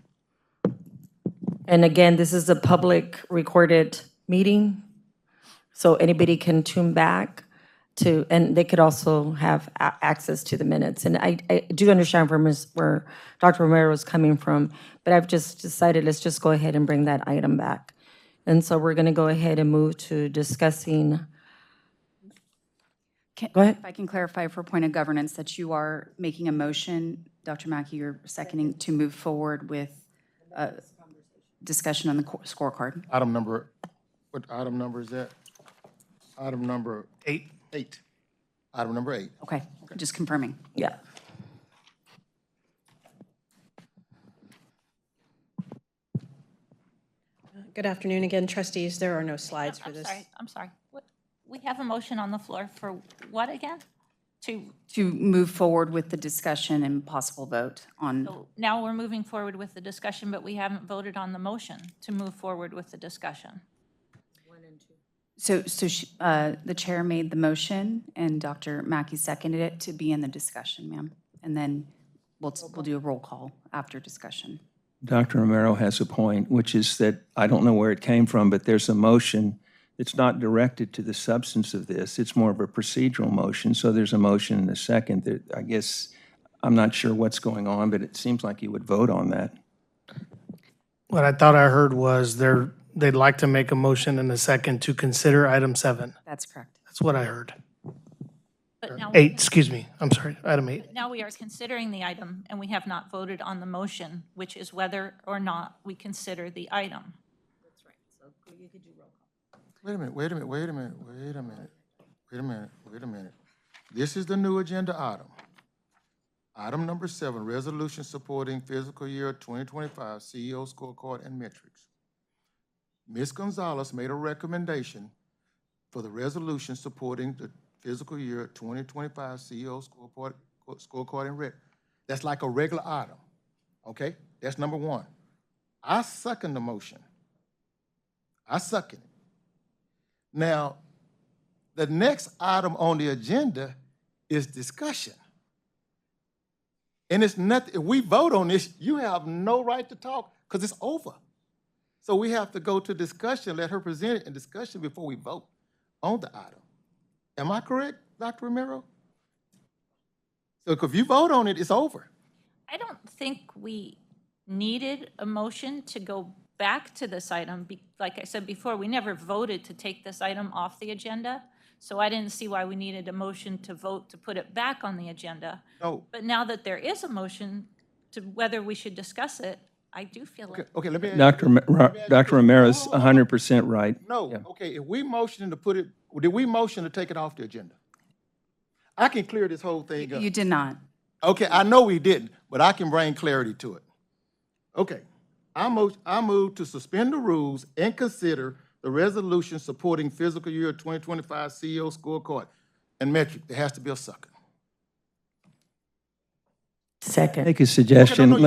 And again, this is a public recorded meeting, so anybody can tune back to, and they could also have access to the minutes. And I do understand where Dr. Romero is coming from, but I've just decided, let's just go ahead and bring that item back. And so we're going to go ahead and move to discussing. Go ahead. If I can clarify for point of governance that you are making a motion, Dr. Mackey, you're seconding to move forward with discussion on the scorecard. Item number, what item number is that? Item number 8. 8. Item number 8. Okay, just confirming. Yeah. Good afternoon again, trustees. There are no slides for this. I'm sorry. We have a motion on the floor for what again? To move forward with the discussion and possible vote on. So now we're moving forward with the discussion, but we haven't voted on the motion to move forward with the discussion. So the chair made the motion and Dr. Mackey seconded it to be in the discussion, ma'am. And then we'll do a roll call after discussion. Dr. Romero has a point, which is that I don't know where it came from, but there's a motion that's not directed to the substance of this. It's more of a procedural motion. So there's a motion and a second. That I guess I'm not sure what's going on, but it seems like you would vote on that. What I thought I heard was they'd like to make a motion in a second to consider item 7. That's correct. That's what I heard. But now 8, excuse me. I'm sorry, item 8. Now we are considering the item, and we have not voted on the motion, which is whether or not we consider the item. That's right. So you could do roll call. Wait a minute. This is the new agenda item. Item number 7, resolution supporting fiscal year 2025 CEO scorecard and metrics. Ms. Gonzalez made a recommendation for the resolution supporting the fiscal year 2025 CEO scorecard and metrics. That's like a regular item, okay? That's number 1. I second the motion. I second it. Now, the next item on the agenda is discussion. And it's nothing, if we vote on this, you have no right to talk because it's over. So we have to go to discussion, let her present it in discussion before we vote on the item. Am I correct, Dr. Romero? So if you vote on it, it's over. I don't think we needed a motion to go back to this item. Like I said before, we never voted to take this item off the agenda. So I didn't see why we needed a motion to vote to put it back on the agenda. No. But now that there is a motion to whether we should discuss it, I do feel like. Okay, let me ask Dr. Romero's 100% right. No, okay, if we motion to put it, did we motion to take it off the agenda? I can clear this whole thing up. You did not. Okay, I know we didn't, but I can bring clarity to it. Okay, I move to suspend the rules and consider the resolution supporting fiscal year 2025 CEO scorecard and metric. There has to be a second. Second. Make a suggestion. Okay,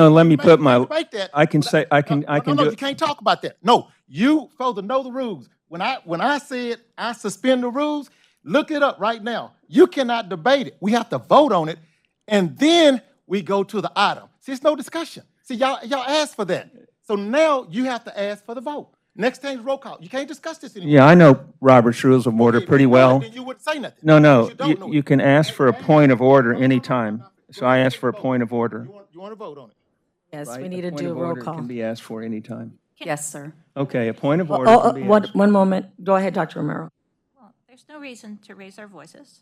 Let me put my, I can say, I can No, do you it. can't talk about that. No, you supposed to know the rules. When I said I suspend the rules, look it up right now. You cannot debate it. We have to vote on it, and then we go to the item. See, it's no discussion. See, y'all asked for that. So now you have to ask for the vote. Next thing's roll call. You can't discuss this anymore. Yeah, I know Robert's Rules of Order pretty well. Then you wouldn't say nothing. No, You don't know you can ask for a point of order anytime. So I ask for a point of order. You want to vote on it? Yes, Right? we need to point do a of roll order call. Can be asked for anytime. Yes, sir. Okay, a point of order can be asked. One moment. Go ahead, Dr. Romero. Well, there's no reason to raise our voices.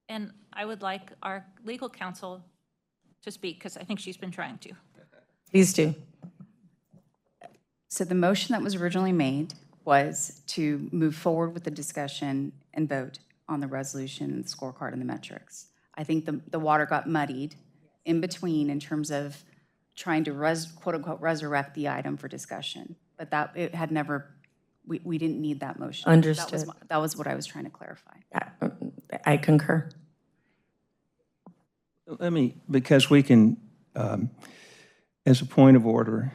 And I would like our legal counsel to speak because I think she's been trying to. Please do. So the motion that was originally made was to move forward with the discussion and vote on the resolution and the scorecard and the metrics. I think the water got muddied in between in terms of trying to quote unquote resurrect the item for discussion. But that it had never, we didn't need that motion. Understood. That was what I was trying to clarify. I concur. Let me, because we can, as a point of order,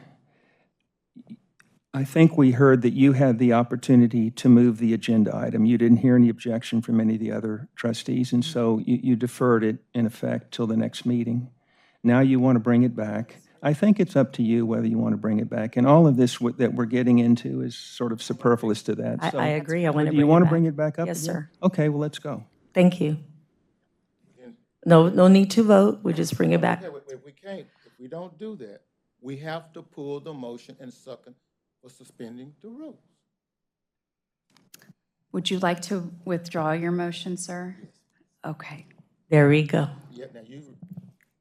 I think we heard that you had the opportunity to move the agenda item. You didn't hear any objection from any of the other trustees, and so you deferred it, in effect, till the next meeting. Now you want to bring it back. I think it's up to you whether you want to bring it back. And all of this that we're getting into is sort of superfluous to that. So I agree. I want to do bring it back. you want to bring it back up Yes, again? sir. Okay, well, let's go. Thank you. No need to vote. We just bring it back. If we don't do that, we have to pull the motion and second for suspending the rules. Would you like to withdraw your motion, sir? Okay. There we go. Yeah, now you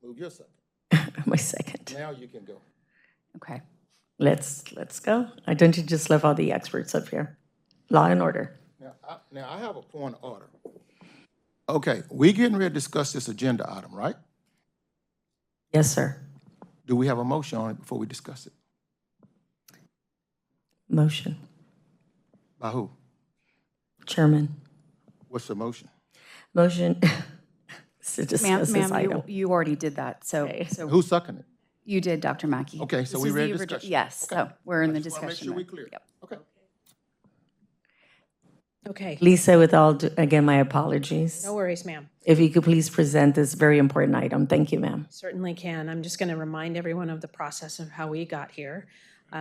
move your second. My second. Now you can go. Okay. Let's go. I don't you just left all the experts up here. Law and order. Now I have a point of order. Okay, we getting ready to discuss this agenda item, right? Yes, sir. Do we have a motion on it before we discuss it? Motion. By who? Chairman. What's the motion? Motion to discuss this Ma'am, item. you already did that, so. Who's seconding it? You did, Dr. Mackey. Okay, so This we is ready the to origi- discussion? Yes, Okay. so we're in the I just wanna discussion. make sure we mode. clear. Yep. Okay. Okay. Lisa, with all, again, my apologies. No worries, ma'am. If you could please present this very important item. Thank you, ma'am. Certainly can. I'm just going to remind everyone of the process of how we got here.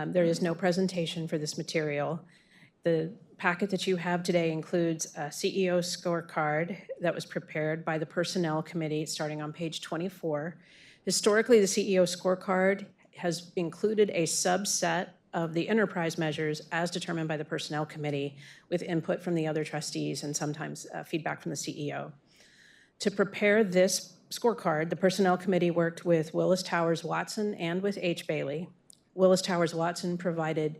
There is no presentation for this material. The packet that you have today includes a CEO scorecard that was prepared by the Personnel Committee, starting on page 24. Historically, the CEO scorecard has included a subset of the enterprise measures as determined by the Personnel Committee with input from the other trustees and sometimes feedback from the CEO. To prepare this scorecard, the Personnel Committee worked with Willis Towers Watson and with H. Bailey. Willis Towers Watson provided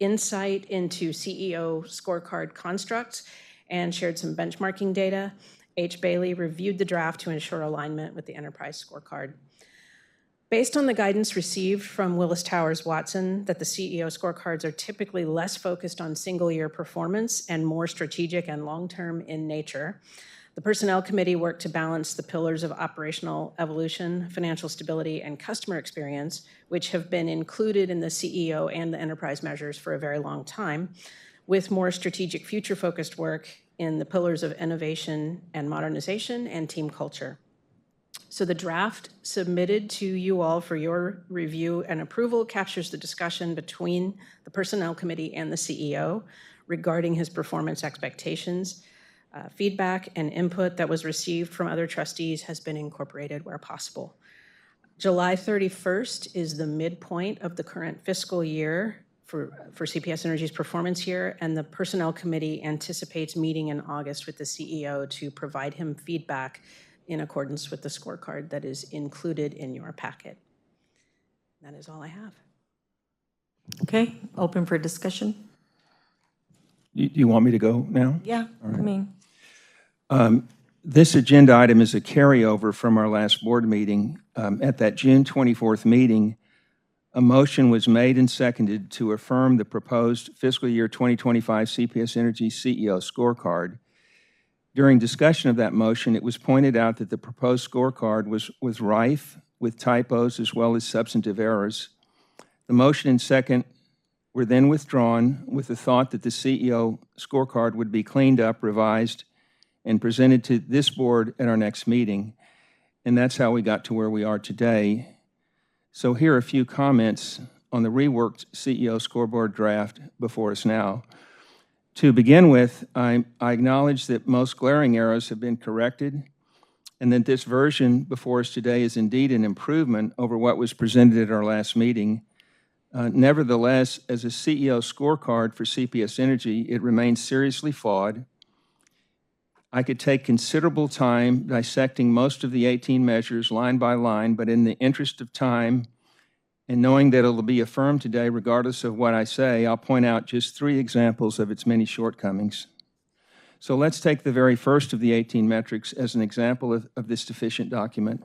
insight into CEO scorecard constructs and shared some benchmarking data. H. Bailey reviewed the draft to ensure alignment with the enterprise scorecard. Based on the guidance received from Willis Towers Watson that the CEO scorecards are typically less focused on single-year performance and more strategic and long-term in nature, the Personnel Committee worked to balance the pillars of operational evolution, financial stability, and customer experience, which have been included in the CEO and the enterprise measures for a very long time, with more strategic future-focused work in the pillars of innovation and modernization and team culture. So the draft submitted to you all for your review and approval captures the discussion between the Personnel Committee and the CEO regarding his performance expectations. Feedback and input that was received from other trustees has been incorporated where possible. July 31st is the midpoint of the current fiscal year for CPS Energy's performance year, and the Personnel Committee anticipates meeting in August with the CEO to provide him feedback in accordance with the scorecard that is included in your packet. That is all I have. Okay, open for discussion. Do you want me to go now? Yeah, I mean. This agenda item is a carryover from our last board meeting. At that June 24th meeting, a motion was made and seconded to affirm the proposed fiscal year 2025 CPS Energy CEO scorecard. During discussion of that motion, it was pointed out that the proposed scorecard was rife with typos as well as substantive errors. The motion and second were then withdrawn with the thought that the CEO scorecard would be cleaned up, revised, and presented to this board at our next meeting. And that's how we got to where we are today. So here are a few comments on the reworked CEO scoreboard draft before us now. To begin with, I acknowledge that most glaring errors have been corrected and that this version before us today is indeed an improvement over what was presented at our last meeting. Nevertheless, as a CEO scorecard for CPS Energy, it remains seriously flawed. I could take considerable time dissecting most of the 18 measures line by line, but in the interest of time and knowing that it'll be affirmed today regardless of what I say, I'll point out just 3 examples of its many shortcomings. So let's take the very first of the 18 metrics as an example of this deficient document.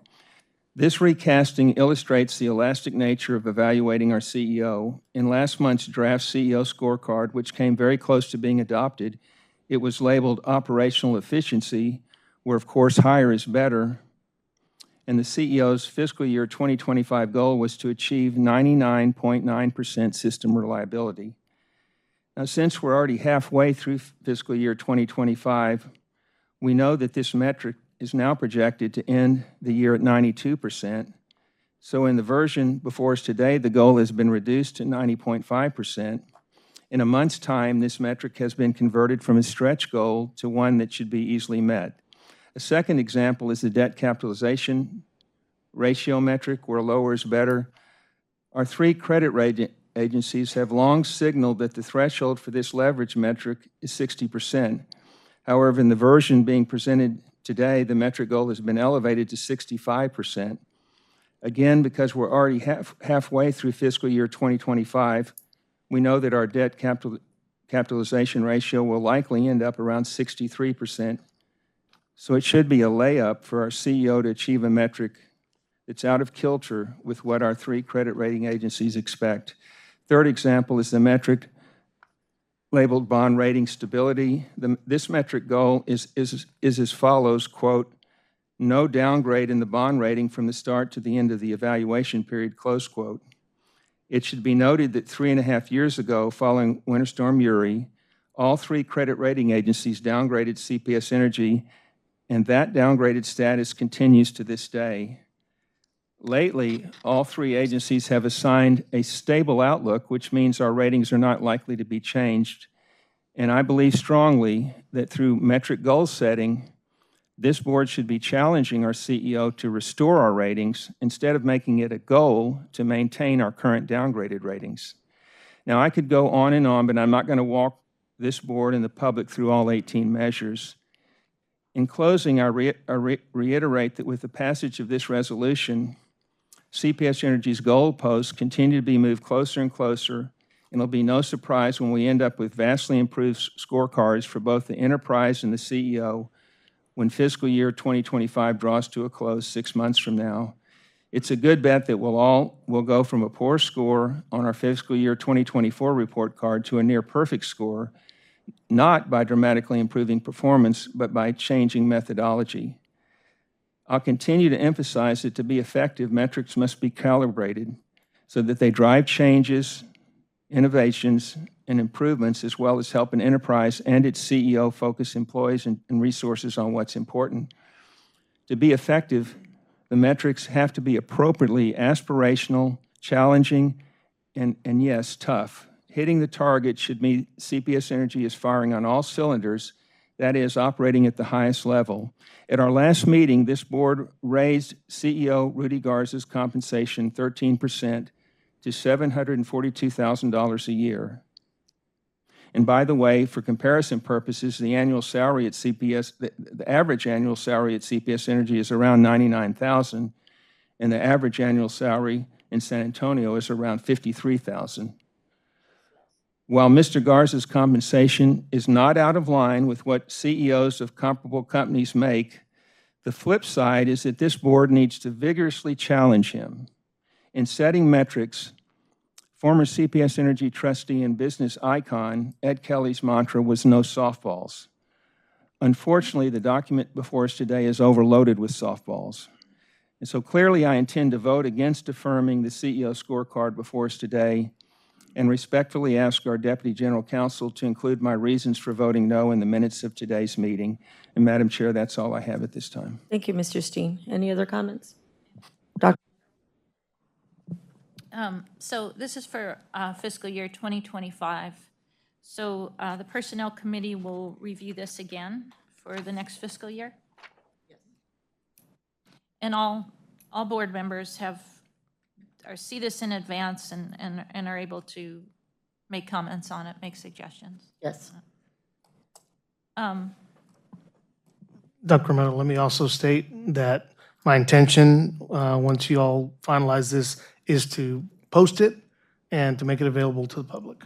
This recasting illustrates the elastic nature of evaluating our CEO. In last month's draft CEO scorecard, which came very close to being adopted, it was labeled operational efficiency, where of course higher is better. And the CEO's fiscal year 2025 goal was to achieve 99.9% system reliability. Now, since we're already halfway through fiscal year 2025, we know that this metric is now projected to end the year at 92%. So in the version before us today, the goal has been reduced to 90.5%. In a month's time, this metric has been converted from a stretch goal to one that should be easily met. A second example is the debt capitalization ratio metric, where lower is better. Our 3 credit rating agencies have long signaled that the threshold for this leverage metric is 60%. However, in the version being presented today, the metric goal has been elevated to 65%. Again, because we're already halfway through fiscal year 2025, we know that our debt capitalization ratio will likely end up around 63%. So it should be a layup for our CEO to achieve a metric that's out of kilter with what our 3 credit rating agencies expect. Third example is the metric labeled bond rating stability. This metric goal is as follows, quote, no downgrade in the bond rating from the start to the end of the evaluation period, close quote. It should be noted that 3.5 years ago, following Winter Storm Uri, all 3 credit rating agencies downgraded CPS Energy, and that downgraded status continues to this day. Lately, all 3 agencies have assigned a stable outlook, which means our ratings are not likely to be changed. And I believe strongly that through metric goal setting, this board should be challenging our CEO to restore our ratings instead of making it a goal to maintain our current downgraded ratings. Now, I could go on and on, but I'm not going to walk this board and the public through all 18 measures. In closing, I reiterate that with the passage of this resolution, CPS Energy's goalposts continue to be moved closer and closer, and it'll be no surprise when we end up with vastly improved scorecards for both the enterprise and the CEO when fiscal year 2025 draws to a close 6 months from now. It's a good bet that we'll go from a poor score on our fiscal year 2024 report card to a near perfect score, not by dramatically improving performance, but by changing methodology. I'll continue to emphasize that to be effective, metrics must be calibrated so that they drive changes innovations, and improvements, as well as help an enterprise and its CEO focus employees and resources on what's important. To be effective, the metrics have to be appropriately aspirational, challenging, and yes, tough. Hitting the target should mean CPS Energy is firing on all cylinders, that is, operating at the highest level. At our last meeting, this board raised CEO Rudy Garza's compensation 13% to $742,000 a year. And by the way, for comparison purposes, the annual salary at CPS, the average annual salary at CPS Energy is around $99,000, and the average annual salary in San Antonio is around $53,000. While Mr. Garza's compensation is not out of line with what CEOs of comparable companies make, the flip side is that this board needs to vigorously challenge him. In setting metrics, former CPS Energy trustee and business icon Ed Kelly's mantra was no softballs. Unfortunately, the document before us today is overloaded with softballs. And so clearly I intend to vote against affirming the CEO scorecard before us today and respectfully ask our Deputy General Counsel to include my reasons for voting no in the minutes of today's meeting. And Madam Chair, that's all I have at this time. Thank you, Mr. Steen. Any other comments? So this is for fiscal year 2025. So the Personnel Committee will review this again for the next fiscal year? Yes. And all board members see this in advance and are able to make comments on it, make suggestions. Yes. Dr. Romero, let me also state that my intention, once you all finalize this, is to post it and to make it available to the public.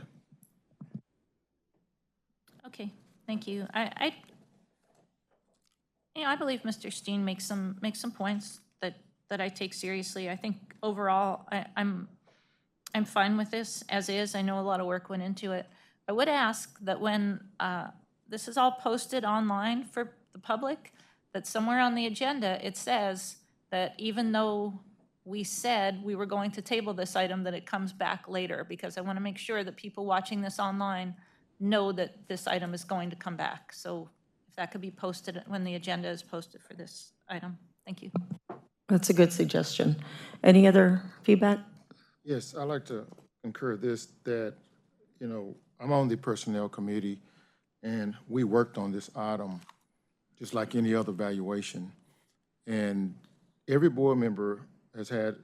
Okay, thank you. I believe Mr. Steen makes some points that I take seriously. I think overall, I'm fine with this as is. I know a lot of work went into it. I would ask that when this is all posted online for the public, that somewhere on the agenda it says that even though we said we were going to table this item, that it comes back later, because I want to make sure that people watching this online know that this item is going to come back. So if that could be posted when the agenda is posted for this item. Thank you. That's a good suggestion. Any other feedback? Yes, I'd like to concur this, that, I'm on the Personnel Committee, and we worked on this item just like any other valuation. And every board member has had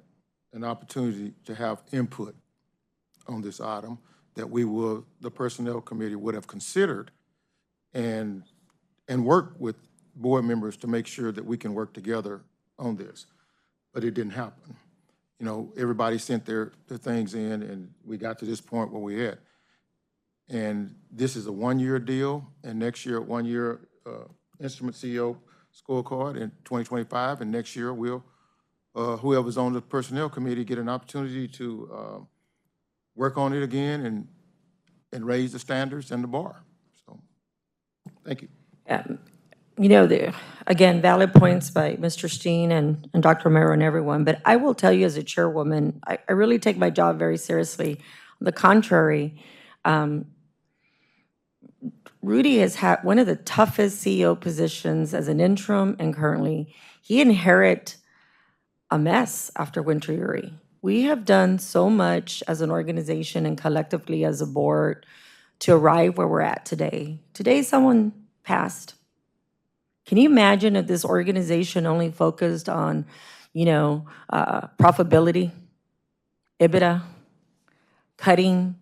an opportunity to have input on this item that the Personnel Committee would have considered and work with board members to make sure that we can work together on this. But it didn't happen. Everybody sent their things in, and we got to this point where we're at. And this is a one-year deal, and next year, 1 year instrument CEO scorecard in 2025, and next year we'll, whoever's on the Personnel Committee, get an opportunity to work on it again and raise the standards and the bar. So, thank you. Again, valid points by Mr. Steen and Dr. Romero and everyone, but I will tell you as a chairwoman, I really take my job very seriously. On the contrary, Rudy has had one of the toughest CEO positions as an interim and currently. He inherited a mess after Winter Uri. We have done so much as an organization and collectively as a board to arrive where we're at today. Today, someone passed. Can you imagine if this organization only focused on, profitability, EBITDA, cutting,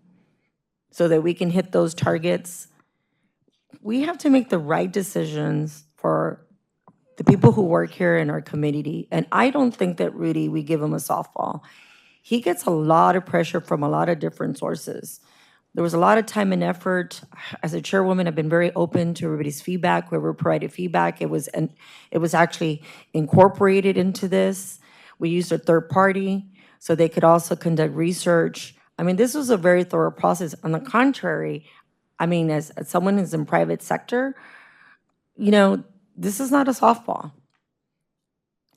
so that we can hit those targets? We have to make the right decisions for the people who work here in our community. And I don't think that Rudy, we give him a softball. He gets a lot of pressure from a lot of different sources. There was a lot of time and effort. As a chairwoman, I've been very open to everybody's feedback. Whoever provided feedback, it was actually incorporated into this. We used a third party so they could also conduct research. This was a very thorough process. On the contrary, as someone who's in private sector, this is not a softball.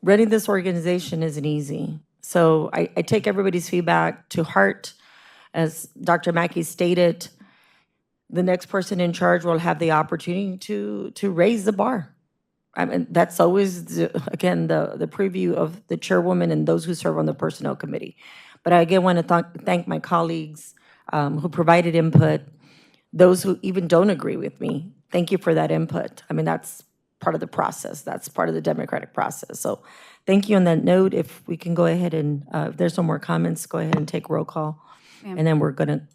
Running this organization isn't easy. So I take everybody's feedback to heart. As Dr. Mackey stated, the next person in charge will have the opportunity to raise the bar. I mean, that's always, again, the preview of the chairwoman and those who serve on the personnel committee. But I again want to thank my colleagues who provided input, those who even don't agree with me. Thank you for that input. I mean, that's part of the process. That's part of the democratic process. So thank you on that note. If we can go ahead and, if there's no more comments, go ahead and take roll call. Ma'am. And then we're going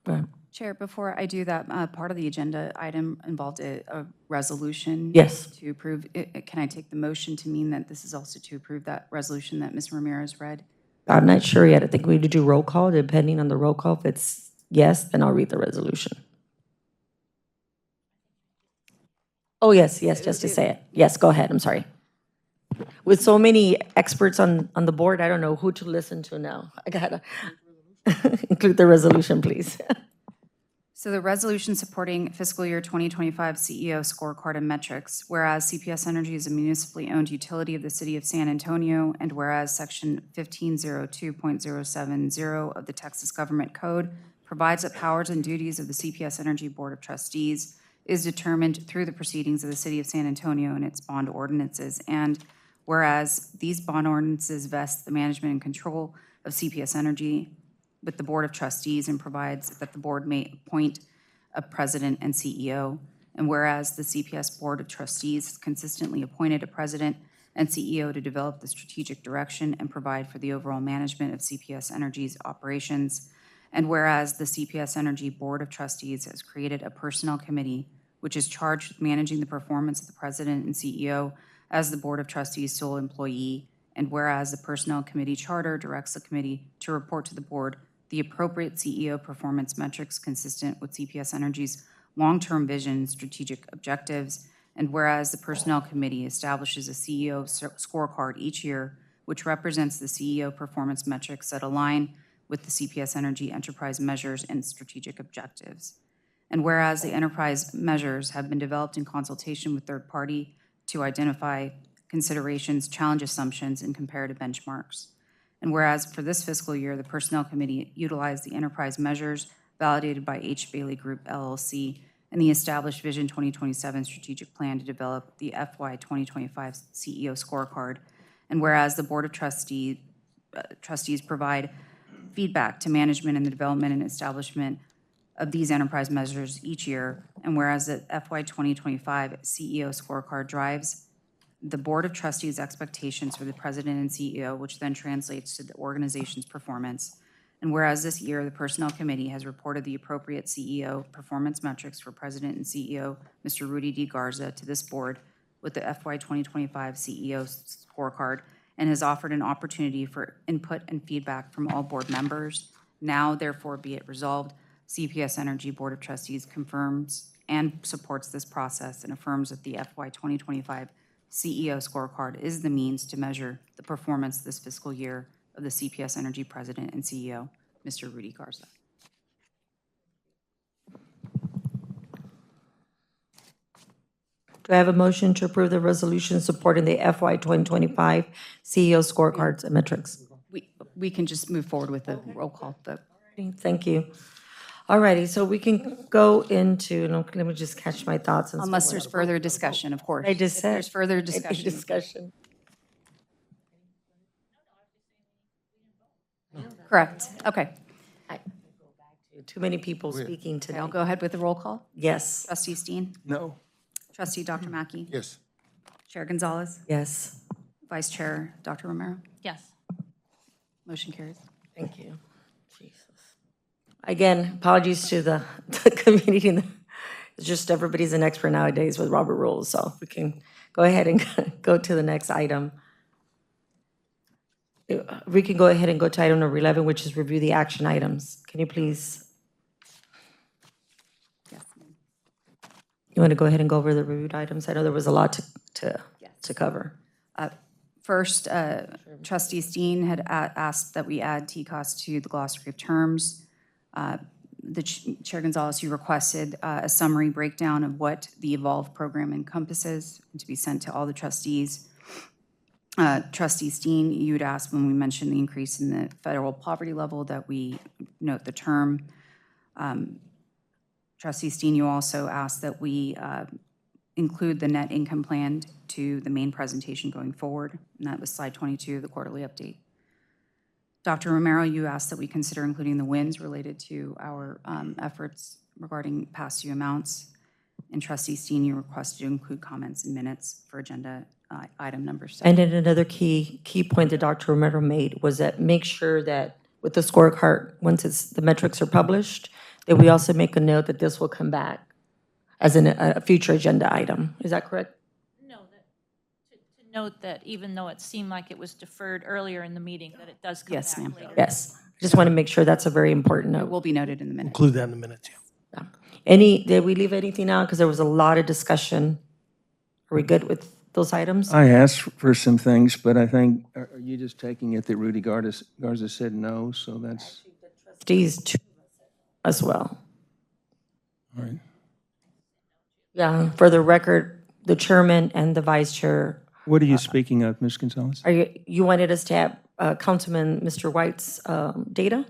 to, Chair, before I do that, part of the agenda item involved a resolution. Yes. To approve. Can I take the motion to mean that this is also to approve that resolution that Ms. Ramirez read? I'm not sure yet. I think we need to do roll call, depending on the roll call. If it's yes, then I'll read the resolution. Oh, yes, just to say it. Yes, go ahead. I'm sorry. With so many experts on the board, I don't know who to listen to now. I gotta include the resolution, please. So the resolution supporting fiscal year 2025 CEO scorecard and metrics, whereas CPS Energy is a municipally owned utility of the city of San Antonio, and whereas section 1502.070 of the Texas Government Code provides that powers and duties of the CPS Energy Board of Trustees is determined through the proceedings of the city of San Antonio and its bond ordinances, and whereas these bond ordinances vest the management and control of CPS Energy with the Board of Trustees and provides that the board may appoint a president and CEO. And whereas the CPS Board of Trustees has consistently appointed a president and CEO to develop the strategic direction and provide for the overall management of CPS Energy's operations. And whereas the CPS Energy Board of Trustees has created a personnel committee which is charged with managing the performance of the president and CEO as the Board of Trustees' sole employee. And whereas the Personnel Committee Charter directs the committee to report to the board the appropriate CEO performance metrics consistent with CPS Energy's long-term vision and strategic objectives. And whereas the Personnel Committee establishes a CEO scorecard each year, which represents the CEO performance metrics that align with the CPS Energy enterprise measures and strategic objectives. And whereas the enterprise measures have been developed in consultation with third party to identify considerations, challenge assumptions, and comparative benchmarks. And whereas for this fiscal year, the Personnel Committee utilized the enterprise measures validated by H. Bailey Group, LLC, and the established Vision 2027 strategic plan to develop the FY 2025 CEO scorecard. And whereas the Board of Trustees provide feedback to management in the development and establishment of these enterprise measures each year, and whereas the FY 2025 CEO scorecard drives the Board of Trustees' expectations for the president and CEO, which then translates to the organization's performance. And whereas this year, the Personnel Committee has reported the appropriate CEO performance metrics for President and CEO, Mr. Rudy D. Garza, to this board with the FY 2025 CEO scorecard, and has offered an opportunity for input and feedback from all board members. Now, therefore, be it resolved, CPS Energy Board of Trustees confirms and supports this process and affirms that the FY 2025 CEO scorecard is the means to measure the performance this fiscal year of the CPS Energy President and CEO, Mr. Rudy Garza. do I have a motion to approve the resolution supporting the FY 2025 CEO scorecards and metrics? We can just move forward with the roll call vote. Thank you. All righty, so we can go into, let me just catch my thoughts. Unless there's further discussion, of course. I just said. If there's further discussion. Correct, okay. Too many people speaking today. I'll go ahead with the roll call. Yes. Trustee Steen? No. Trustee Dr. Mackey? Yes. Chair Gonzalez? Yes. Vice Chair Dr. Romero? Yes. Motion carries. Thank you. Jesus. Again, apologies to the community. It's just everybody's an expert nowadays with Robert rules, so we can go ahead and go to the next item. We can go ahead and go to item number 11, which is review the action items. Can you please? Yes. You want to go ahead and go over the reviewed items? I know there was a lot to cover. First, Trustee Steen had asked that we add TCOS to the glossary of terms. Chair Gonzalez, you requested a summary breakdown of what the Evolve program encompasses and to be sent to all the trustees. Trustee Steen, you'd asked when we mentioned the increase in the federal poverty level that we note the term. Trustee Steen, you also asked that we include the net income plan to the main presentation going forward, and that was slide 22 of the quarterly update. Dr. Romero, you asked that we consider including the wins related to our efforts regarding past due amounts. And Trustee Steen, you requested to include comments and minutes for agenda item number 7. And then another key point that Dr. Romero made was that make sure that with the scorecard, once the metrics are published, that we also make a note that this will come back as a future agenda item. Is that correct? No, to note that even though it seemed like it was deferred earlier in the meeting, that it does come Yes, back ma'am. later. Yes. I just want to make sure that's a very important It note. will be noted in the minutes. Include that in the minutes, yeah. Did we leave anything out? Because there was a lot of discussion. Are we good with those items? I asked for some things, but I think, are you just taking it that Rudy Garza said no, so that's... Trustees too as well. All right. Yeah, for the record, the chairman and the vice chair. What are you speaking of, Ms. Gonzalez? You wanted us to have Councilman Mr. White's data?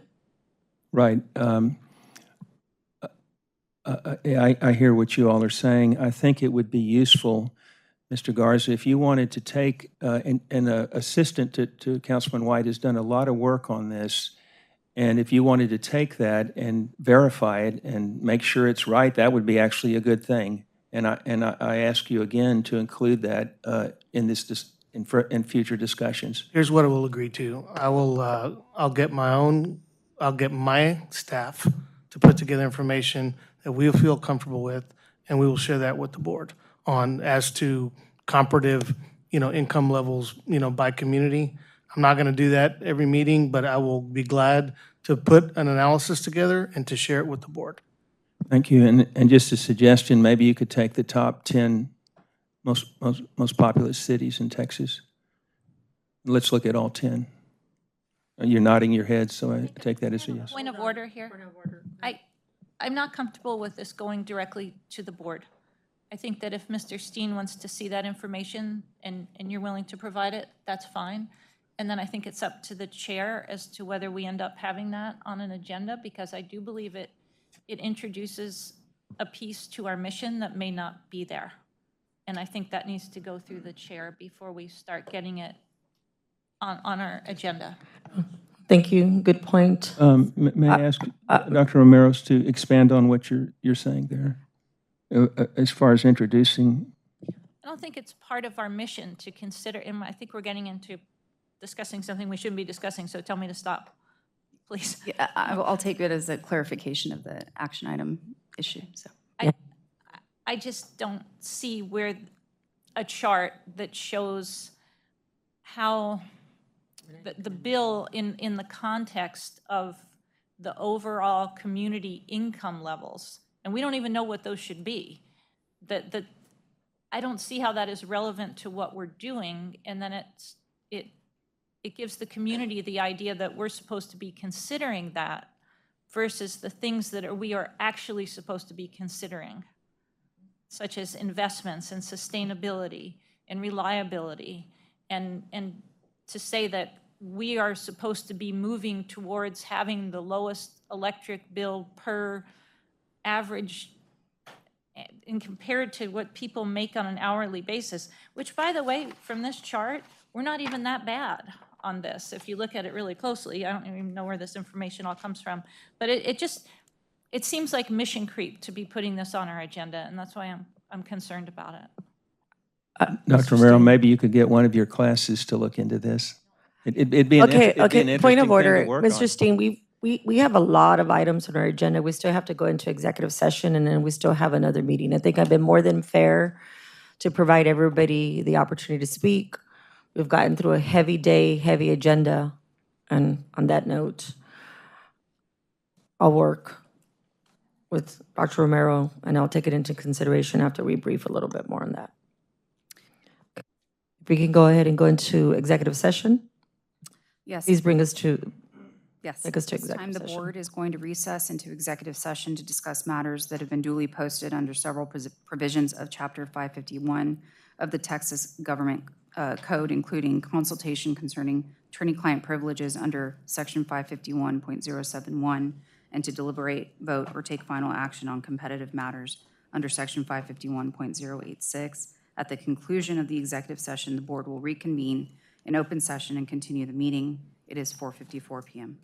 Right. I hear what you all are saying. I think it would be useful, Mr. Garza, if you wanted to take, and an assistant to Councilman White has done a lot of work on this, and if you wanted to take that and verify it and make sure it's right, that would be actually a good thing. And I ask you again to include that in future discussions. Here's what I will agree to. I'll get my staff to put together information that we'll feel comfortable with, and we will share that with the board on as to comparative, income levels, by community. I'm not going to do that every meeting, but I will be glad to put an analysis together and to share it with the board. Thank you. And just a suggestion, maybe you could take the top 10 most populous cities in Texas. Let's look at all 10. You're nodding your head, so I take that as a yes. Point of order here. I'm not comfortable with this going directly to the board. I think that if Mr. Steen wants to see that information and you're willing to provide it, that's fine. And then I think it's up to the chair as to whether we end up having that on an agenda, because I do believe it introduces a piece to our mission that may not be there. And I think that needs to go through the chair before we start getting it on our agenda. Thank you. Good point. May I ask Dr. Romero's to expand on what you're saying there, as far as introducing? I don't think it's part of our mission to consider, and I think we're getting into discussing something we shouldn't be discussing, so tell me to stop, please. Yeah, I'll take it as a clarification of the action item issue. So I just don't see where a chart that shows how the bill in the context of the overall community income levels, and we don't even know what those should be, I don't see how that is relevant to what we're doing, and then it gives the community the idea that we're supposed to be considering that versus the things that we are actually supposed to be considering, such as investments and sustainability and reliability, and to say that we are supposed to be moving towards having the lowest electric bill per average and compared to what people make on an hourly basis, which, by the way, from this chart, we're not even that bad on this. If you look at it really closely, I don't even know where this information all comes from, but it seems like mission creep to be putting this on our agenda, and that's why I'm concerned about it. Dr. Romero, maybe you could get one of your classes to look into this. It'd be an interesting Point of thing order, to work Mr. on. Steen, we have a lot of items on our agenda. We still have to go into executive session, and then we still have another meeting. I think I've been more than fair to provide everybody the opportunity to speak. We've gotten through a heavy day, heavy agenda, and on that note, I'll work with Dr. Romero, and I'll take it into consideration after we brief a little bit more on that. If we can go ahead and go into executive session? Yes. Please bring us to, Yes. take us to At this time, executive the session. board is going to recess into executive session to discuss matters that have been duly posted under several provisions of Chapter 551 of the Texas Government Code, including consultation concerning attorney-client privileges under Section 551.071, and to deliberate, vote, or take final action on competitive matters under Section 551.086. At the conclusion of the executive session, the board will reconvene in open session and continue the meeting. It is 4:54 p.m.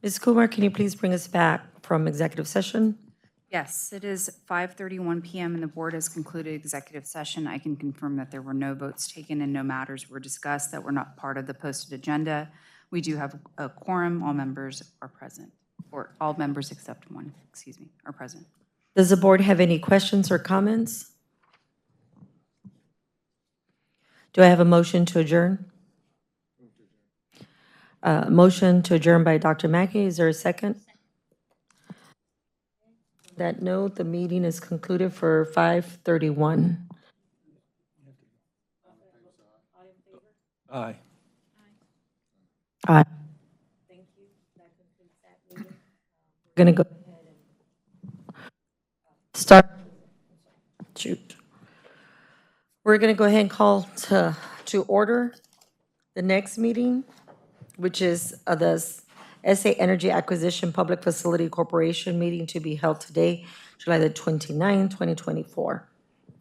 Ms. Kumar, can you please bring us back from executive session? Yes, it is 5:31 PM and the board has concluded executive session. I can confirm that there were no votes taken and no matters were discussed that were not part of the posted agenda. We do have a quorum. All members are present, or all members except one, excuse me, are present. Does the board have any questions or comments? Do I have a motion to adjourn? Motion to adjourn by Dr. Mackey. Is there a second? That note, the meeting is concluded for 5:31. Aye. Aye. We're going to go ahead and start. Shoot. We're going to go ahead and call to order the next meeting, which is the SA Energy Acquisition Public Facility Corporation meeting to be held today, July the 29th, 2024. I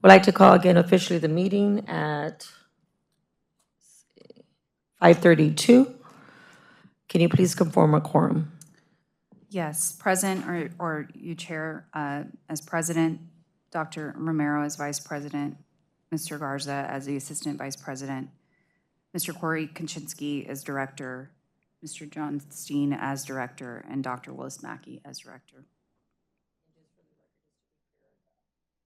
would like to call again officially the meeting at 5:32. Can you please confirm a quorum? Yes, present, or you, Chair, as president, Dr. Romero as vice president, Mr. Garza as the assistant vice president, Mr. Corey Kaczynski as director, Mr. John Steen as director, and Dr. Willis Mackey as director.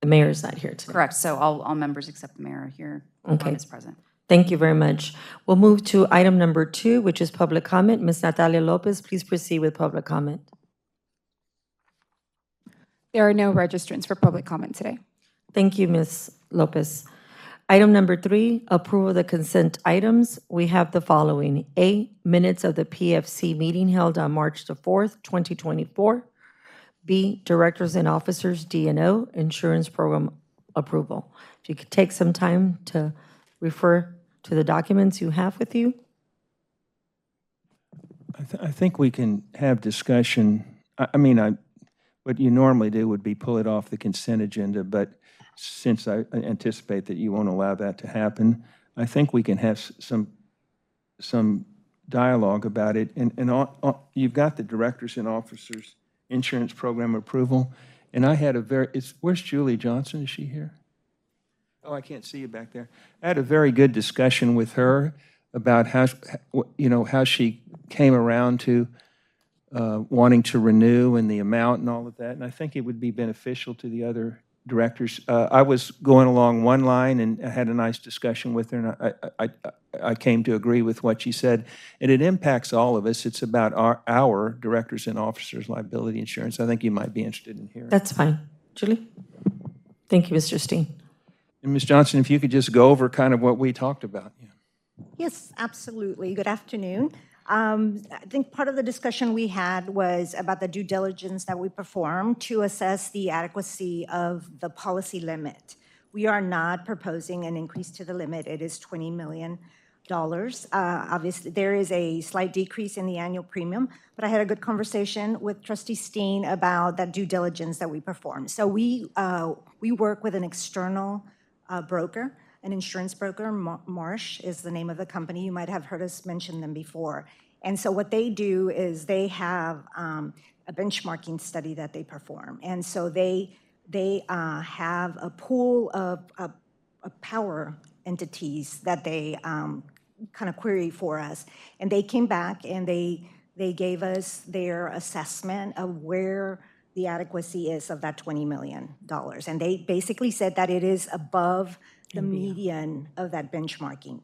The mayor is not here today. Correct, so all members except the mayor are here. Okay. Is present. Thank you very much. We'll move to item number 2, which is public comment. Ms. Natalia Lopez, please proceed with public comment. There are no registrants for public comment today. Thank you, Ms. Lopez. Item number 3, approval of the consent items. We have the following. A, minutes of the PFC meeting held on March the 4th, 2024. B, directors and officers D&O insurance program approval. If you could take some time to refer to the documents you have with you. I think we can have discussion. What you normally do would be pull it off the consent agenda, but since I anticipate that you won't allow that to happen, I think we can have some dialogue about it. And you've got the directors and officers insurance program approval, and I had where's Julie Johnson? Is she here? Oh, I can't see you back there. I had a very good discussion with her about how she came around to wanting to renew and the amount and all of that, and I think it would be beneficial to the other directors. I was going along one line, and I had a nice discussion with her, and I came to agree with what she said, and it impacts all of us. It's about our directors and officers' liability insurance. I think you might be interested in hearing. That's fine. Julie? Thank you, Mr. Steen. And Ms. Johnson, if you could just go over kind of what we talked about. Yeah. Yes, absolutely. Good afternoon. I think part of the discussion we had was about the due diligence that we performed to assess the adequacy of the policy limit. We are not proposing an increase to the limit. It is $20 million. Obviously, there is a slight decrease in the annual premium, but I had a good conversation with Trustee Steen about that due diligence that we performed. So we work with an external broker, an insurance broker. Marsh is the name of the company. You might have heard us mention them before. And so what they do is they have a benchmarking study that they perform. And so they have a pool of power entities that they kind of query for us. And they came back and they gave us their assessment of where the adequacy is of that $20 million. And they basically said that it is above the median of that benchmarking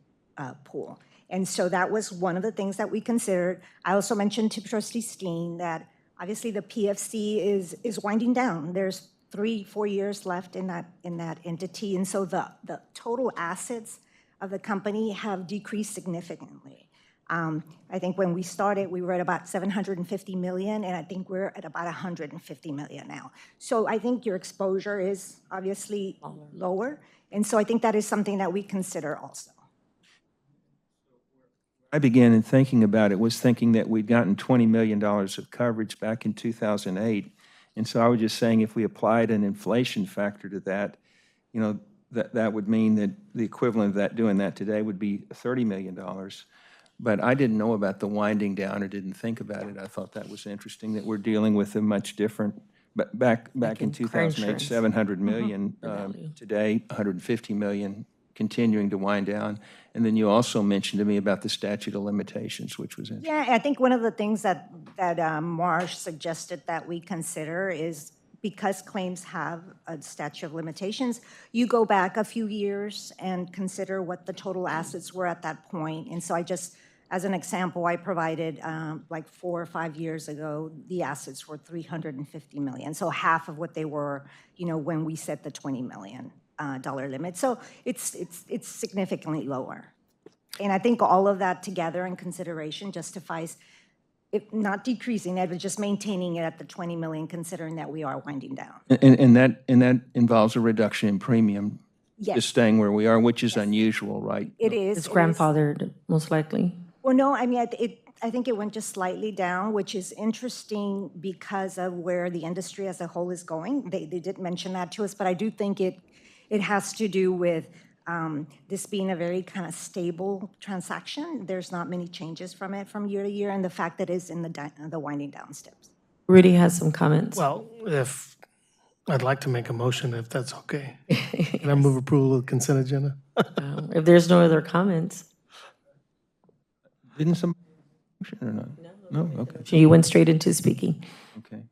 pool. And so that was one of the things that we considered. I also mentioned to Trustee Steen that obviously the PFC is winding down. There's 3-4 years left in that entity. And so the total assets of the company have decreased significantly. I think when we started, we were at about $750 million, and I think we're at about $150 million now. So I think your exposure is obviously lower. And so I think that is something that we consider also. I began in thinking about it, was thinking that we'd gotten $20 million of coverage back in 2008. And so I was just saying if we applied an inflation factor to that, that would mean that the equivalent of that, doing that today, would be $30 million. But I didn't know about the winding down or didn't think about it. I thought that was interesting, that we're dealing with a much different, but back in in car 2008, insurance. 700 million. value. Today, 150 million, continuing to wind down. And then you also mentioned to me about the statute of limitations, which was interesting. Yeah, I think one of the things that Marsh suggested that we consider is because claims have a statute of limitations, you go back a few years and consider what the total assets were at that point. And so I just, as an example, I provided like 4 or 5 years ago, the assets were $350 million. So half of what they were, when we set the $20 million limit. So it's significantly lower. And I think all of that together in consideration justifies it not decreasing it, but just maintaining it at the 20 million, considering that we are winding down. And that involves a reduction in premium, Yes. just staying where we are, which is unusual, right? It is. It's grandfathered, most likely. Well, no, I mean, I think it went just slightly down, which is interesting because of where the industry as a whole is going. They did mention that to us, but I do think it has to do with this being a very kind of stable transaction. There's not many changes from it from year to year, and the fact that it's in the winding down steps. Rudy has some comments. Well, if I'd like to make a motion, if that's okay. Can I move approval of the consent agenda? If there's no other comments. Didn't somebody motion or not? No? Okay. You went straight into speaking. Okay.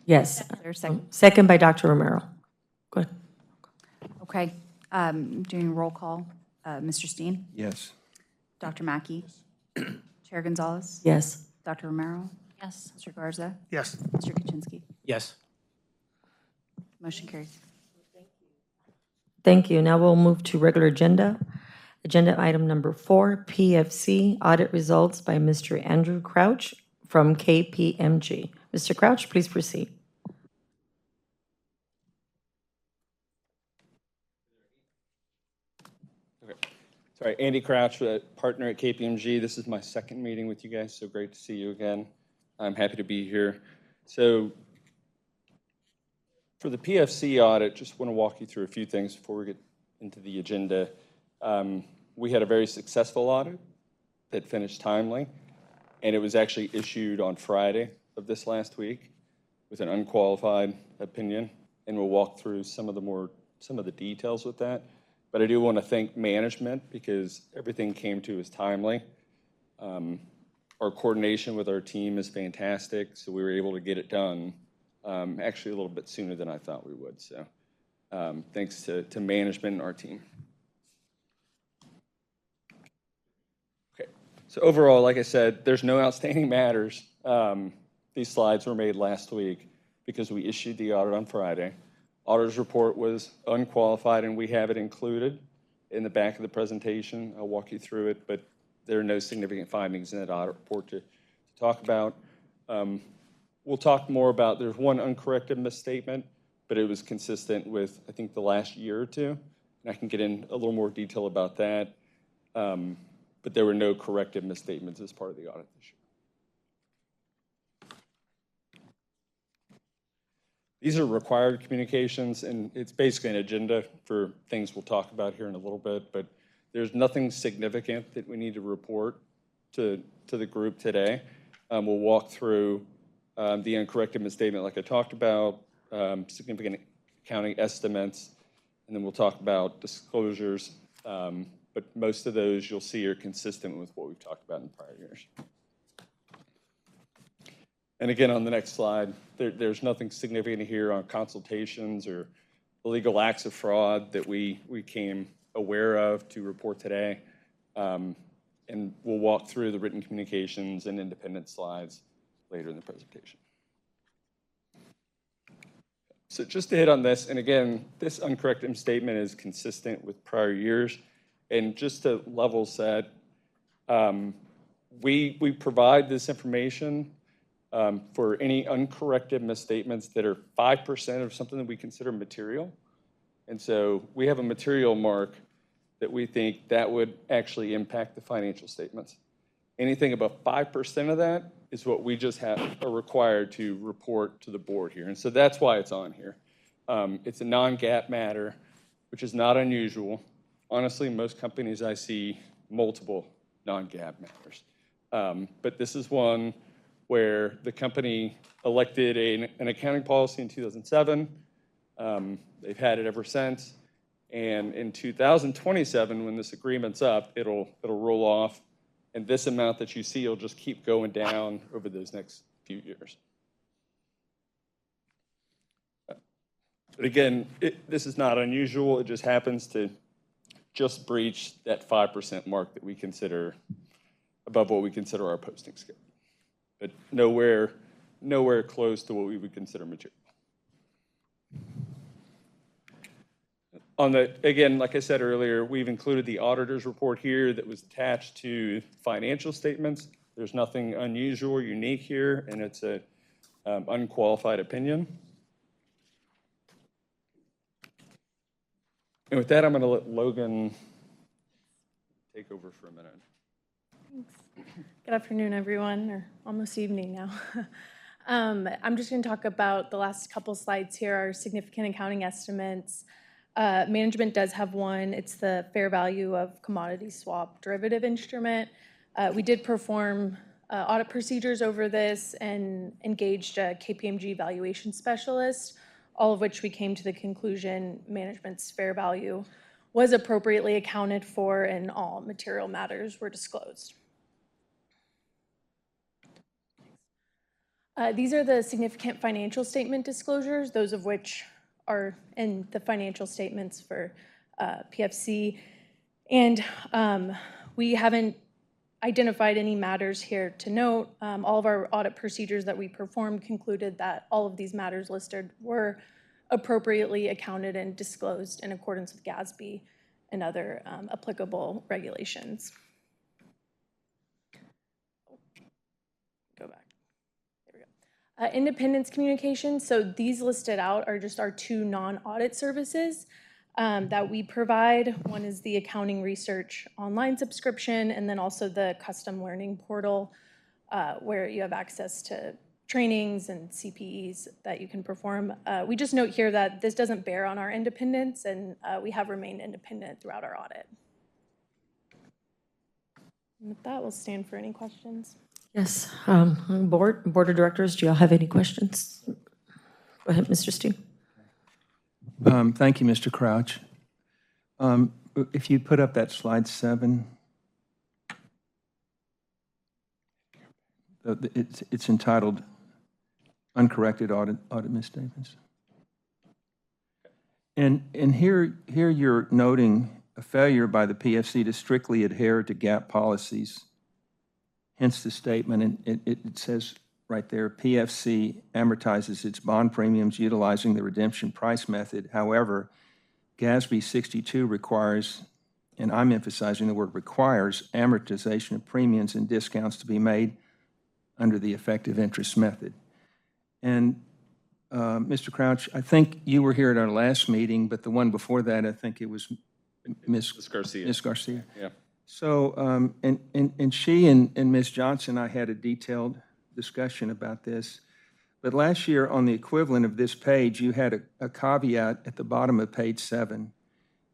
Yes. There's a second. Second by Dr. Romero. Go ahead. Okay, doing roll call. Mr. Steen? Yes. Dr. Mackey? Chair Gonzalez? Yes. Dr. Romero? Yes. Mr. Garza? Yes. Mr. Kaczynski? Yes. Motion carries. Thank you. Now we'll move to regular agenda. Agenda item number 4, PFC audit results by Mr. Andrew Crouch from KPMG. Mr. Crouch, please proceed. Sorry, Andy Crouch, partner at KPMG. This is my second meeting with you guys, so great to see you again. I'm happy to be here. So for the PFC audit, just want to walk you through a few things before we get into the agenda. We had a very successful audit that finished timely, and it was actually issued on Friday of this last week with an unqualified opinion, and we'll walk through some of the details with that. But I do want to thank management because everything came to us timely. Our coordination with our team is fantastic, so we were able to get it done actually a little bit sooner than I thought we would. So thanks to management and our team. Okay, so overall, like I said, there's no outstanding matters. These slides were made last week because we issued the audit on Friday. Auditor's report was unqualified, and we have it included in the back of the presentation. I'll walk you through it, but there are no significant findings in that audit report to talk about. We'll talk more about, there's one uncorrected misstatement, but it was consistent with, I think, the last year or two, and I can get in a little more detail about that. But there were no corrected misstatements as part of the audit this year. These are required communications, and it's basically an agenda for things we'll talk about here in a little bit, but there's nothing significant that we need to report to the group today. We'll walk through the uncorrected misstatement like I talked about, significant accounting estimates, and then we'll talk about disclosures, but most of those you'll see are consistent with what we've talked about in prior years. And again, on the next slide, there's nothing significant here on consultations or illegal acts of fraud that we came aware of to report today. And we'll walk through the written communications and independent slides later in the presentation. So just to hit on this, and again, this uncorrected statement is consistent with prior years. And just to level set, we provide this information for any uncorrected misstatements that are 5% of something that we consider material. And so we have a material mark that we think that would actually impact the financial statements. Anything above 5% of that is what we just are required to report to the board here. And so that's why it's on here. It's a non-GAAP matter, which is not unusual. Honestly, most companies I see multiple non-GAAP matters. But this is one where the company elected an accounting policy in 2007. They've had it ever since. And in 2027, when this agreement's up, it'll roll off. And this amount that you see will just keep going down over those next few years. But again, this is not unusual. It just happens to just breach that 5% mark that we consider above what we consider our posting scale. But nowhere close to what we would consider material. Again, like I said earlier, we've included the auditor's report here that was attached to financial statements. There's nothing unusual or unique here, and it's an unqualified opinion. And with that, I'm going to let Logan take over for a minute. Thanks. Good afternoon, everyone, or almost evening now. I'm just going to talk about the last couple slides here, our significant accounting estimates. Management does have one. It's the fair value of commodity swap derivative instrument. We did perform audit procedures over this and engaged a KPMG valuation specialist, all of which we came to the conclusion management's fair value was appropriately accounted for and all material matters were disclosed. These are the significant financial statement disclosures, those of which are in the financial statements for PFC. And we haven't identified any matters here to note. All of our audit procedures that we performed concluded that all of these matters listed were appropriately accounted and disclosed in accordance with GASB and other applicable regulations. Go back. There we go. Independence communications. So these listed out are just our two non-audit services that we provide. One is the accounting research online subscription, and then also the custom learning portal where you have access to trainings and CPEs that you can perform. We just note here that this doesn't bear on our independence, and we have remained independent throughout our audit. And with that, we'll stand for any questions. Yes, board of directors, do y'all have any questions? Go ahead, Mr. Steele. Thank you, Mr. Crouch. If you put up that slide 7, it's entitled Uncorrected Audit Misstatements. And here you're noting a failure by the PFC to strictly adhere to GAAP policies. Hence the statement, and it says right there, PFC amortizes its bond premiums utilizing the redemption price method. However, GASB 62 requires, and I'm emphasizing the word requires, amortization of premiums and discounts to be made under the effective interest method. And Mr. Crouch, I think you were here at our last meeting, but the one before that, I think it was Ms. Garcia. Ms. Garcia. Yeah. So, and she and Ms. Johnson, I had a detailed discussion about this. But last year, on the equivalent of this page, you had a caveat at the bottom of page 7.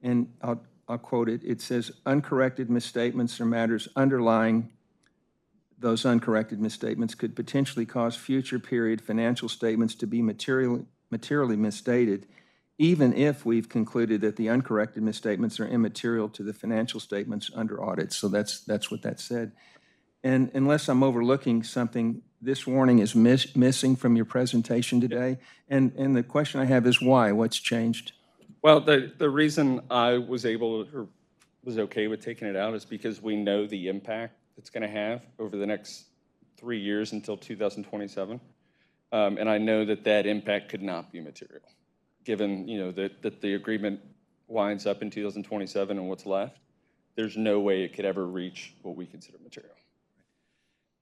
And I'll quote it. It says, uncorrected misstatements or matters underlying those uncorrected misstatements could potentially cause future period financial statements to be materially misstated, even if we've concluded that the uncorrected misstatements are immaterial to the financial statements under audit. So that's what that said. And unless I'm overlooking something, this warning is missing from your presentation today. And the question I have is why? What's changed? Well, the reason I was able to, or was okay with taking it out is because we know the impact it's going to have over the next 3 years until 2027. And I know that impact could not be material, given that the agreement winds up in 2027 and what's left. There's no way it could ever reach what we consider material.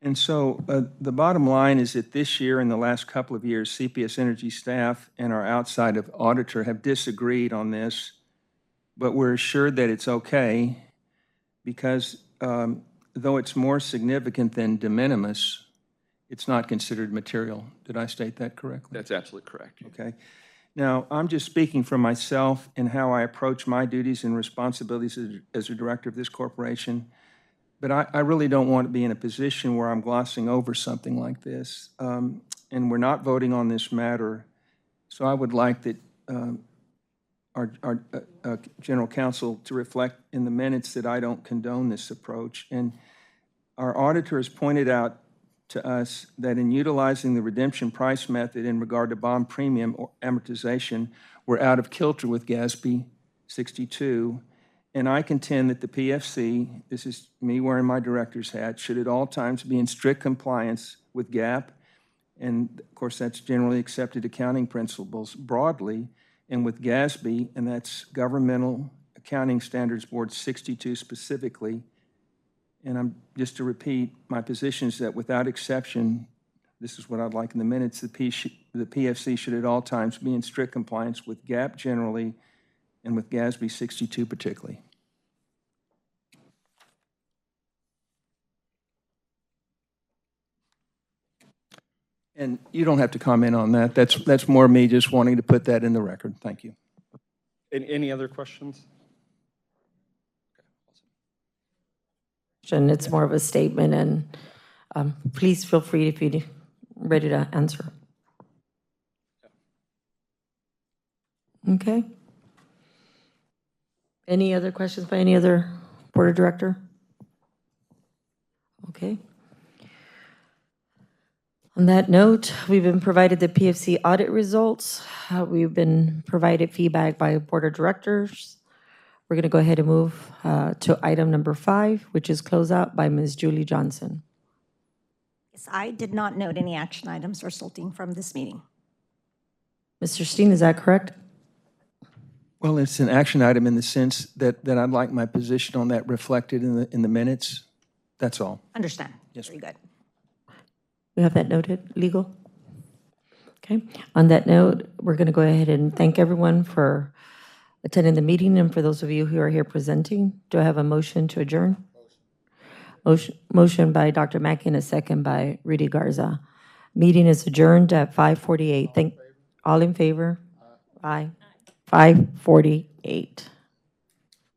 And so the bottom line is that this year and the last couple of years, CPS Energy staff and our outside of auditor have disagreed on this, but we're assured that it's okay because though it's more significant than de minimis, it's not considered material. Did I state that correctly? That's absolutely correct. Okay. Now, I'm just speaking for myself and how I approach my duties and responsibilities as a director of this corporation. But I really don't want to be in a position where I'm glossing over something like this. And we're not voting on this matter. So I would like that our general counsel to reflect in the minutes that I don't condone this approach. And our auditor has pointed out to us that in utilizing the redemption price method in regard to bond premium or amortization, we're out of kilter with GASB 62. And I contend that the PFC, this is me wearing my director's hat, should at all times be in strict compliance with GAAP. And of course, that's generally accepted accounting principles broadly, and with GASB, and that's Governmental Accounting Standards Board 62 specifically. And I'm just to repeat, my position is that without exception, this is what I'd like in the minutes, the PFC should at all times be in strict compliance with GAAP generally and with GASB 62 particularly. And you don't have to comment on that. That's more me just wanting to put that in the record. Thank you. Any other questions? And it's more of a statement, and please feel free if you're ready to answer. Okay. Any other questions by any other board of director? Okay. On that note, we've been provided the PFC audit results. We've been provided feedback by board of directors. We're going to go ahead and move to item number 5, which is closeout by Ms. Julie Johnson. Yes, I did not note any action items resulting from this meeting. Mr. Steen, is that correct? Well, it's an action item in the sense that I'd like my position on that reflected in the minutes. That's all. Understand. Yes. Very good. We have that noted, legal? Okay. On that note, we're going to go ahead and thank everyone for attending the meeting, and for those of you who are here presenting. Do I have a motion to adjourn? Motion by Dr. Mackey and a second by Rudy Garza. Meeting is adjourned at 5:48. All in favor? Aye. 5:48.